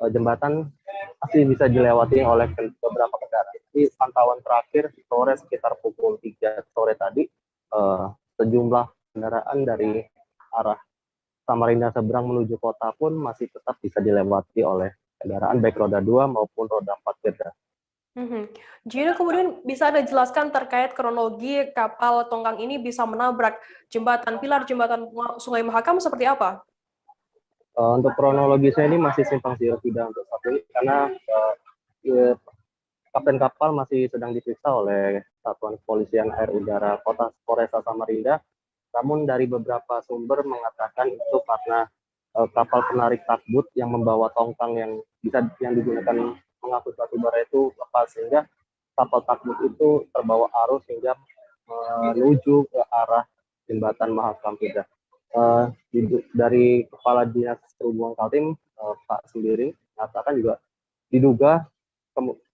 jembatan masih bisa dilewati oleh beberapa kendaraan. Di pantauan terakhir sore sekitar pukul 3 sore tadi, sejumlah kendaraan dari arah Samarinda seberang menuju kota pun masih tetap bisa dilewati oleh kendaraan baik roda 2 maupun roda 4 Firda. Gino, kemudian bisa Anda jelaskan terkait kronologi kapal tongkang ini bisa menabrak pilar jembatan Sungai Mahakam seperti apa? Untuk kronologisnya ini masih simpang siur tidak untuk saat ini karena kapten kapal masih sedang diperiksa oleh Satuan Kepolisian Air Udara Kota Polresta Samarinda. Namun dari beberapa sumber mengatakan itu karena kapal penarik tugboat yang membawa tongkang yang digunakan mengangkut batu bara itu lepas, sehingga kapal tugboat itu terbawa arus hingga menuju ke arah jembatan Mahakam Firda. Dari Kepala Dinas Perhubungan Kaltim, Pak Sembiring, mengatakan juga diduga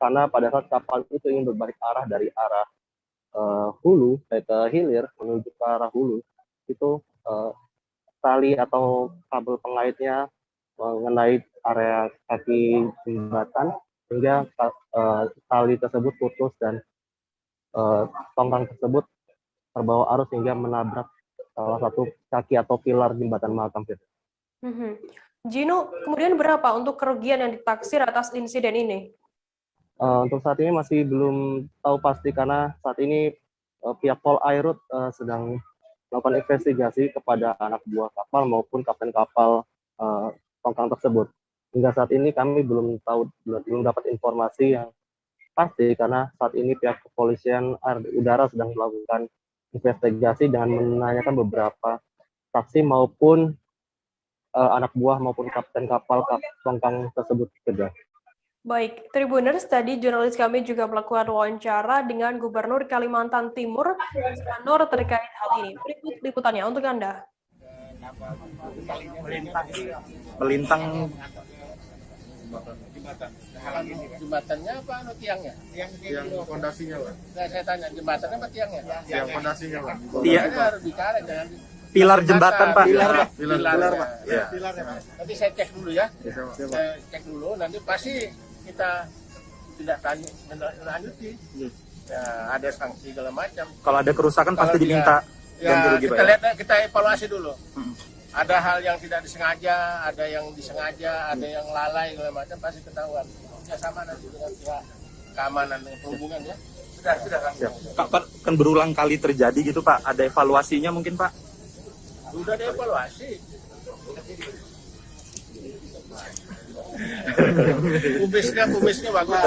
karena pada saat kapal itu ingin berbalik arah dari arah hulu ke hilir menuju ke arah hulu, itu tali atau kabel pengaitnya mengenai area kaki jembatan sehingga tali tersebut putus dan tongkang tersebut terbawa arus hingga menabrak salah satu kaki atau pilar jembatan Mahakam. Gino, kemudian berapa untuk kerugian yang ditaksir atas insiden ini? Untuk saat ini masih belum tahu pasti karena saat ini pihak Pol Airut sedang melakukan investigasi kepada anak buah kapal maupun kapten kapal tongkang tersebut. Hingga saat ini kami belum dapat informasi yang pasti karena saat ini pihak kepolisian air udara sedang melakukan investigasi dengan menanyakan beberapa saksi maupun anak buah maupun kapten kapal tongkang tersebut kerja. Baik, Tribuners, tadi jurnalis kami juga melakukan wawancara dengan Gubernur Kalimantan Timur, Sanur, terkait hal ini. Berikut liputannya untuk Anda. Melintang Jembatannya apa tiangnya? Tiang fondasinya, Pak. Nah, saya tanya jembatannya apa tiangnya? Tiang fondasinya, Pak. Tiangnya harus dikaret, jangan Pilar jembatan, Pak. Pilar, Pak. Ya. Nanti saya cek dulu ya. Saya cek dulu, nanti pasti kita tidak tanya lanjuti. Ya, ada sanksi segala macam. Kalau ada kerusakan pasti diminta ganti rugi, Pak. Kita lihat, kita evaluasi dulu. Ada hal yang tidak disengaja, ada yang disengaja, ada yang lalai segala macam pasti ketahuan. Ya sama nanti dengan pihak keamanan dan perhubungan ya. Sudah kan. Pak, kan berulang kali terjadi gitu, Pak. Ada evaluasinya mungkin, Pak? Sudah ada evaluasi. Kumisnya bagus.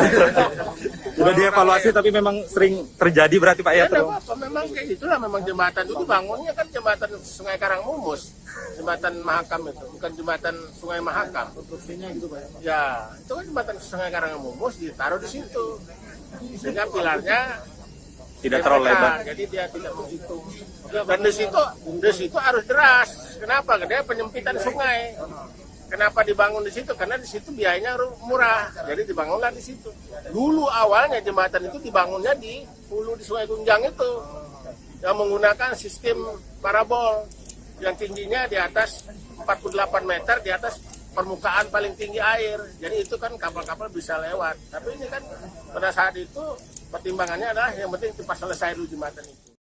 Sudah dievaluasi tapi memang sering terjadi berarti, Pak ya? Tidak apa-apa, memang kayak gitulah, memang jembatan itu bangunnya kan jembatan Sungai Karangmumus, jembatan Mahakam itu, bukan jembatan Sungai Mahakam. Konstruksinya gitu, Pak. Ya, itu kan jembatan Sungai Karangmumus ditaruh di situ, sehingga pilarnya tidak terlalu lebar. Jadi dia tidak menghitung. Dan di situ harus deras. Kenapa? Karena penyempitan sungai. Kenapa dibangun di situ? Karena di situ biayanya murah, jadi dibangunlah di situ. Dulu awalnya jembatan itu dibangunnya di hulu di Sungai Gunjang itu, yang menggunakan sistem parabol yang tingginya di atas 48 meter di atas permukaan paling tinggi air. Jadi itu kan kapal-kapal bisa lewat. Tapi ini kan pada saat itu pertimbangannya adalah yang penting cepat selesai dulu jembatan itu.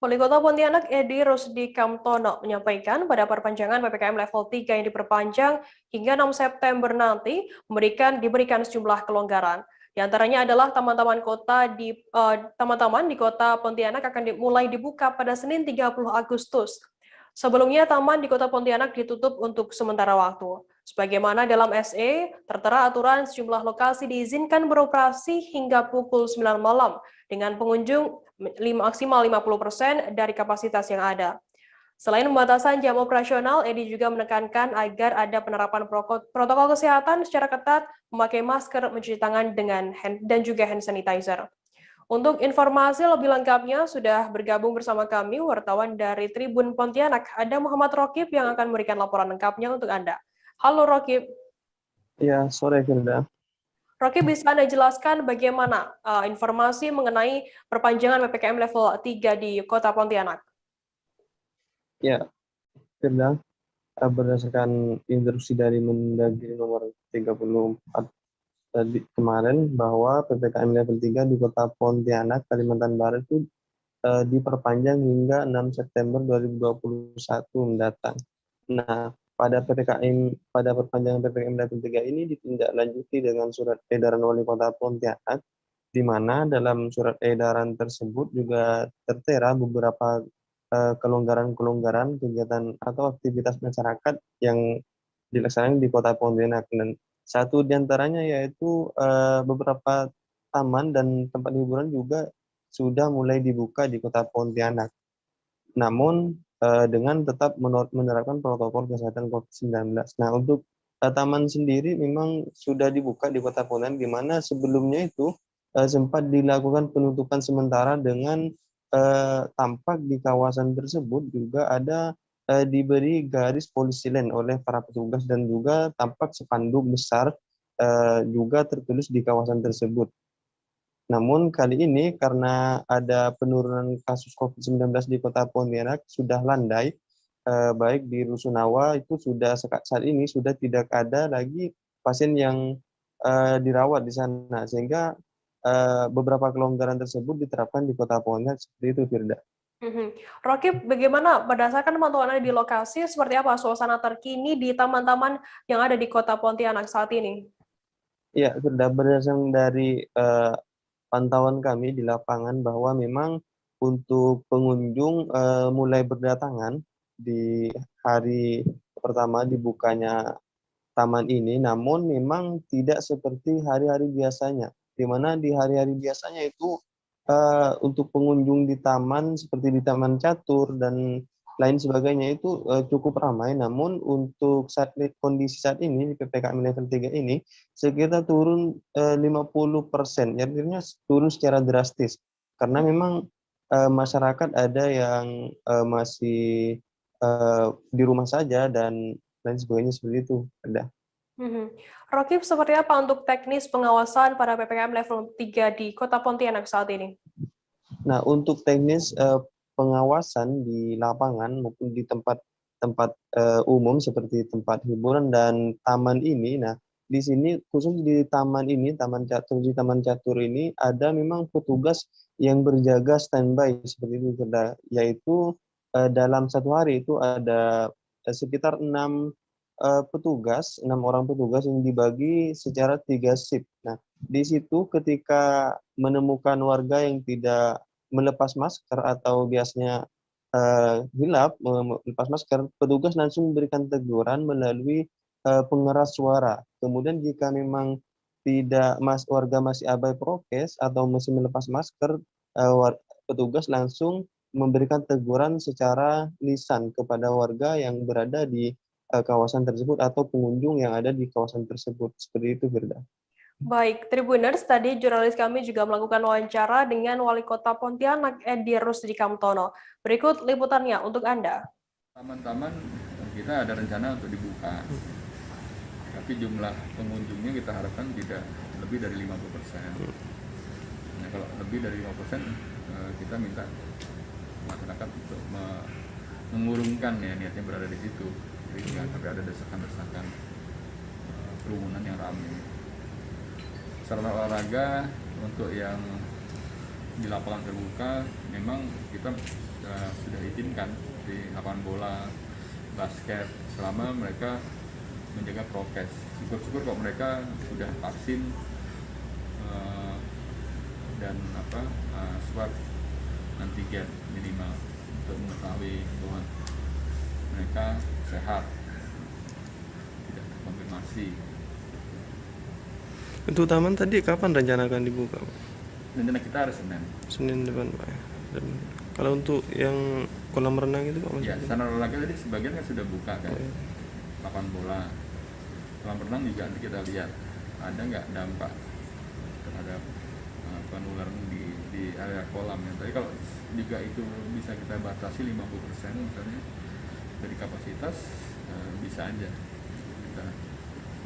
Wali Kota Pontianak Edi Rusdi Kamtono menyampaikan pada perpanjangan PPKM level 3 yang diperpanjang hingga 6 September nanti diberikan sejumlah kelonggaran. Di antaranya adalah taman-taman di Kota Pontianak akan mulai dibuka pada Senin 30 Agustus. Sebelumnya taman di Kota Pontianak ditutup untuk sementara waktu. Sebagaimana dalam SE, tertera aturan sejumlah lokasi diizinkan beroperasi hingga pukul 9 malam dengan pengunjung maksimal 50% dari kapasitas yang ada. Selain pembatasan jam operasional, Edi juga menekankan agar ada penerapan protokol kesehatan secara ketat, memakai masker, mencuci tangan dan juga hand sanitizer. Untuk informasi lebih lengkapnya, sudah bergabung bersama kami wartawan dari Tribun Pontianak, ada Muhammad Rokib yang akan memberikan laporan lengkapnya untuk Anda. Halo Rokib. Ya, sore Firda. Rokib, bisa Anda jelaskan bagaimana informasi mengenai perpanjangan PPKM level 3 di Kota Pontianak? Ya, Firda, berdasarkan instruksi dari Mendagri nomor 34 tadi kemarin bahwa PPKM level 3 di Kota Pontianak, Kalimantan Barat itu diperpanjang hingga 6 September 2021 mendatang. Nah, pada perpanjangan PPKM level 3 ini ditindaklanjuti dengan surat edaran Wali Kota Pontianak, di mana dalam surat edaran tersebut juga tertera beberapa kelonggaran-kelonggaran kegiatan atau aktivitas masyarakat yang dilaksanakan di Kota Pontianak. Dan satu diantaranya yaitu beberapa taman dan tempat hiburan juga sudah mulai dibuka di Kota Pontianak. Namun dengan tetap menerapkan protokol kesehatan COVID-19. Nah, untuk taman sendiri memang sudah dibuka di Kota Pontianak, di mana sebelumnya itu sempat dilakukan penutupan sementara dengan tampak di kawasan tersebut juga ada diberi garis polisi lain oleh para petugas dan juga tampak spanduk besar juga tertulis di kawasan tersebut. Namun kali ini karena ada penurunan kasus COVID-19 di Kota Pontianak sudah landai, baik di Rusunawa itu sudah saat ini sudah tidak ada lagi pasien yang dirawat di sana, sehingga beberapa kelonggaran tersebut diterapkan di Kota Pontianak seperti itu, Firda. Rokib, bagaimana berdasarkan pantauan Anda di lokasi, seperti apa suasana terkini di taman-taman yang ada di Kota Pontianak saat ini? Ya, Firda, berdasarkan dari pantauan kami di lapangan bahwa memang untuk pengunjung mulai berdatangan di hari pertama dibukanya taman ini, namun memang tidak seperti hari-hari biasanya, di mana di hari-hari biasanya itu untuk pengunjung di taman seperti di Taman Catur dan lain sebagainya itu cukup ramai, namun untuk kondisi saat ini di PPKM level 3 ini sekitar turun 50%, artinya turun secara drastis karena memang masyarakat ada yang masih di rumah saja dan lain sebagainya seperti itu. Ada. Rokib, seperti apa untuk teknis pengawasan pada PPKM level 3 di Kota Pontianak saat ini? Nah, untuk teknis pengawasan di lapangan maupun di tempat-tempat umum seperti tempat hiburan dan taman ini, nah di sini khusus di taman ini, Taman Catur ini ada memang petugas yang berjaga standby seperti itu, yaitu dalam satu hari itu ada sekitar 6 orang petugas yang dibagi secara 3 shift. Nah, di situ ketika menemukan warga yang tidak melepas masker atau biasanya hilap melepas masker, petugas langsung memberikan teguran melalui pengeras suara. Kemudian jika memang warga masih abai prokes atau masih melepas masker, petugas langsung memberikan teguran secara lisan kepada warga yang berada di kawasan tersebut atau pengunjung yang ada di kawasan tersebut. Seperti itu, Firda. Baik, Tribuners, tadi jurnalis kami juga melakukan wawancara dengan Wali Kota Pontianak, Edi Rusdi Kamtono. Berikut liputannya untuk Anda. Taman-taman kita ada rencana untuk dibuka, tapi jumlah pengunjungnya kita harapkan tidak lebih dari 50%. Nah, kalau lebih dari 50%, kita minta masyarakat untuk mengurungkan ya niatnya berada di situ. Jadi jangan sampai ada desakan-desakan kerumunan yang ramai. Sarana olahraga untuk yang di lapangan terbuka memang kita sudah izinkan di lapangan bola, basket selama mereka menjaga prokes. Syukur-syukur kok mereka sudah vaksin dan swab antigen minimal untuk mengetahui bahwa mereka sehat, tidak terkonfirmasi. Untuk taman tadi kapan rencana akan dibuka, Pak? Rencana kita hari Senin. Senin depan, Pak. Dan kalau untuk yang kolam renang itu, Pak? Ya, sarana olahraga tadi sebagian kan sudah buka kan. Lapangan bola, kolam renang juga nanti kita lihat ada nggak dampak terhadap penularan di area kolam ya. Tapi kalau juga itu bisa kita batasi 50% misalnya dari kapasitas, bisa aja kita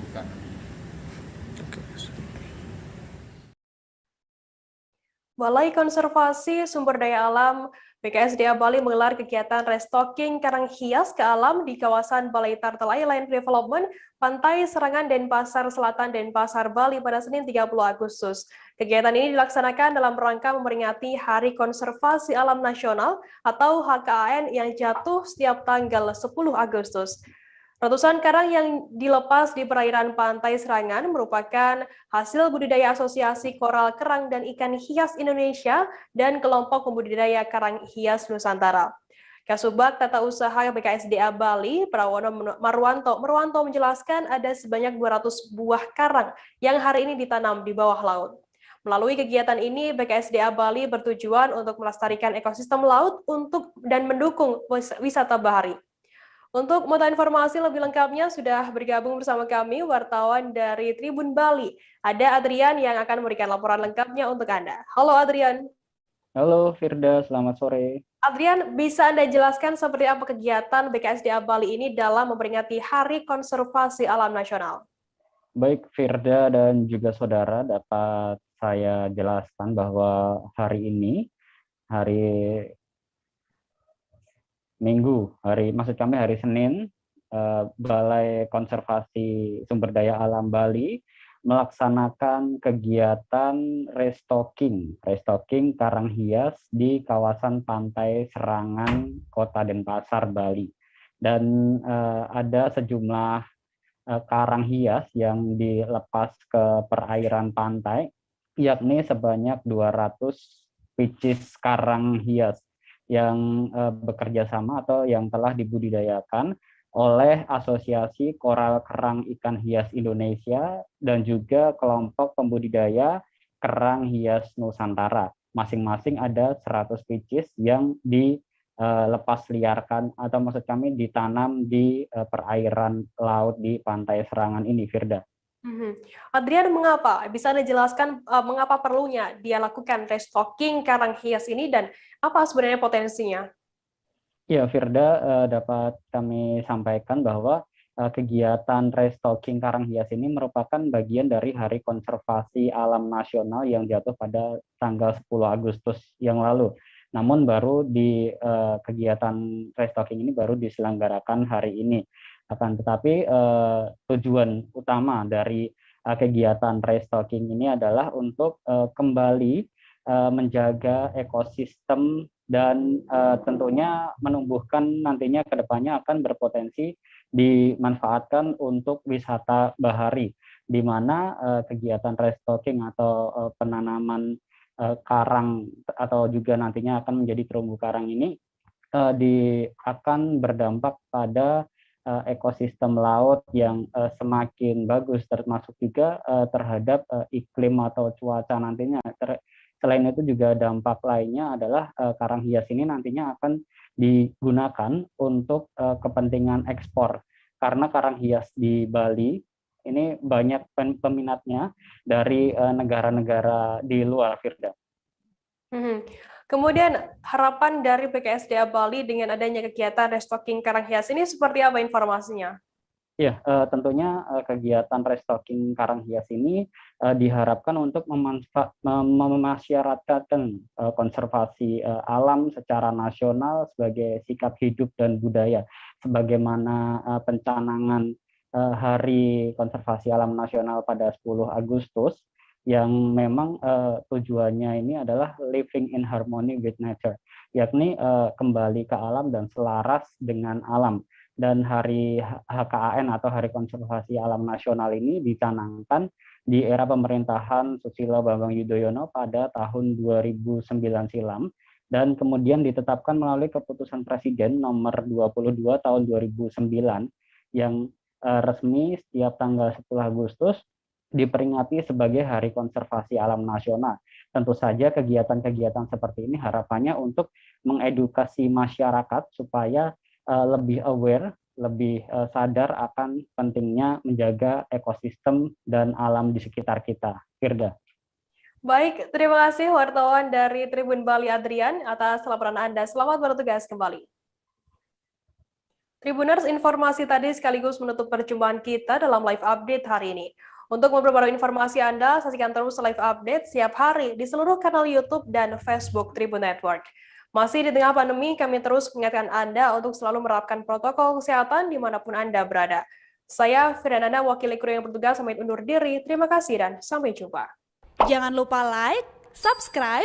buka nanti. Balai Konservasi Sumber Daya Alam BKSDA Bali menggelar kegiatan restocking karang hias ke alam di kawasan Balai Turtle Island Development, Pantai Serangan, Denpasar Selatan, Denpasar, Bali pada Senin 30 Agustus. Kegiatan ini dilaksanakan dalam rangka memperingati Hari Konservasi Alam Nasional atau HKAN yang jatuh setiap tanggal 10 Agustus. Ratusan karang yang dilepas di perairan Pantai Serangan merupakan hasil budidaya Asosiasi Koral Kerang dan Ikan Hias Indonesia dan Kelompok Pembudidaya Karang Hias Nusantara. Kasubag Tata Usaha BKSDA Bali, Prawono Marwanto menjelaskan ada sebanyak 200 buah karang yang hari ini ditanam di bawah laut. Melalui kegiatan ini, BKSDA Bali bertujuan untuk melestarikan ekosistem laut dan mendukung wisata bahari. Untuk mengetahui informasi lebih lengkapnya sudah bergabung bersama kami wartawan dari Tribun Bali. Ada Adrian yang akan memberikan laporan lengkapnya untuk Anda. Halo Adrian. Halo Firda, selamat sore. Adrian, bisa Anda jelaskan seperti apa kegiatan BKSDA Bali ini dalam memperingati Hari Konservasi Alam Nasional? Baik Firda dan juga saudara, dapat saya jelaskan bahwa hari ini, hari Senin, Balai Konservasi Sumber Daya Alam Bali melaksanakan kegiatan restocking karang hias di kawasan pantai Serangan, Kota Denpasar, Bali. Dan ada sejumlah karang hias yang dilepas ke perairan pantai, yakni sebanyak 200 species karang hias yang bekerja sama atau yang telah dibudidayakan oleh Asosiasi Koral Kerang Ikan Hias Indonesia dan juga kelompok pembudidaya kerang hias Nusantara. Masing-masing ada 100 species yang dilepas liarkan atau maksud kami ditanam di perairan laut di pantai Serangan ini, Firda. Adrian, mengapa? Bisa Anda jelaskan mengapa perlunya dia lakukan restocking karang hias ini dan apa sebenarnya potensinya? Ya, Firda, dapat kami sampaikan bahwa kegiatan restocking karang hias ini merupakan bagian dari Hari Konservasi Alam Nasional yang jatuh pada tanggal 10 Agustus yang lalu. Namun baru di kegiatan restocking ini baru diselenggarakan hari ini. Akan tetapi tujuan utama dari kegiatan restocking ini adalah untuk kembali menjaga ekosistem dan tentunya menumbuhkan nantinya ke depannya akan berpotensi dimanfaatkan untuk wisata bahari, di mana kegiatan restocking atau penanaman karang atau juga nantinya akan menjadi terumbu karang ini akan berdampak pada ekosistem laut yang semakin bagus, termasuk juga terhadap iklim atau cuaca nantinya. Selain itu juga dampak lainnya adalah karang hias ini nantinya akan digunakan untuk kepentingan ekspor. Karena karang hias di Bali ini banyak peminatnya dari negara-negara di luar, Firda. Kemudian harapan dari BKSDA Bali dengan adanya kegiatan restocking karang hias ini seperti apa informasinya? Ya, tentunya kegiatan restocking karang hias ini diharapkan untuk memasyarakatkan konservasi alam secara nasional sebagai sikap hidup dan budaya, sebagaimana pencanangan Hari Konservasi Alam Nasional pada 10 Agustus yang memang tujuannya ini adalah living in harmony with nature, yakni kembali ke alam dan selaras dengan alam. Dan Hari HKAN atau Hari Konservasi Alam Nasional ini dicanangkan di era pemerintahan Susilo Bambang Yudhoyono pada tahun 2009 silam dan kemudian ditetapkan melalui keputusan Presiden nomor 22 tahun 2009 yang resmi setiap tanggal 10 Agustus diperingati sebagai Hari Konservasi Alam Nasional. Tentu saja kegiatan-kegiatan seperti ini harapannya untuk mengedukasi masyarakat supaya lebih aware, lebih sadar akan pentingnya menjaga ekosistem dan alam di sekitar kita. Firda. Baik, terima kasih wartawan dari Tribun Bali Adrian atas laporan Anda. Selamat bertugas kembali. Tribuners, informasi tadi sekaligus menutup perjumpaan kita dalam live update hari ini. Untuk memperbarui informasi Anda, saksikan terus live update setiap hari di seluruh kanal YouTube dan Facebook Tribun Network. Masih di tengah pandemi, kami terus mengingatkan Anda untuk selalu menerapkan protokol kesehatan dimanapun Anda berada. Saya, Firdananda, wakil kru yang bertugas, pamit undur diri. Terima kasih dan sampai jumpa. Jangan lupa like, subscribe,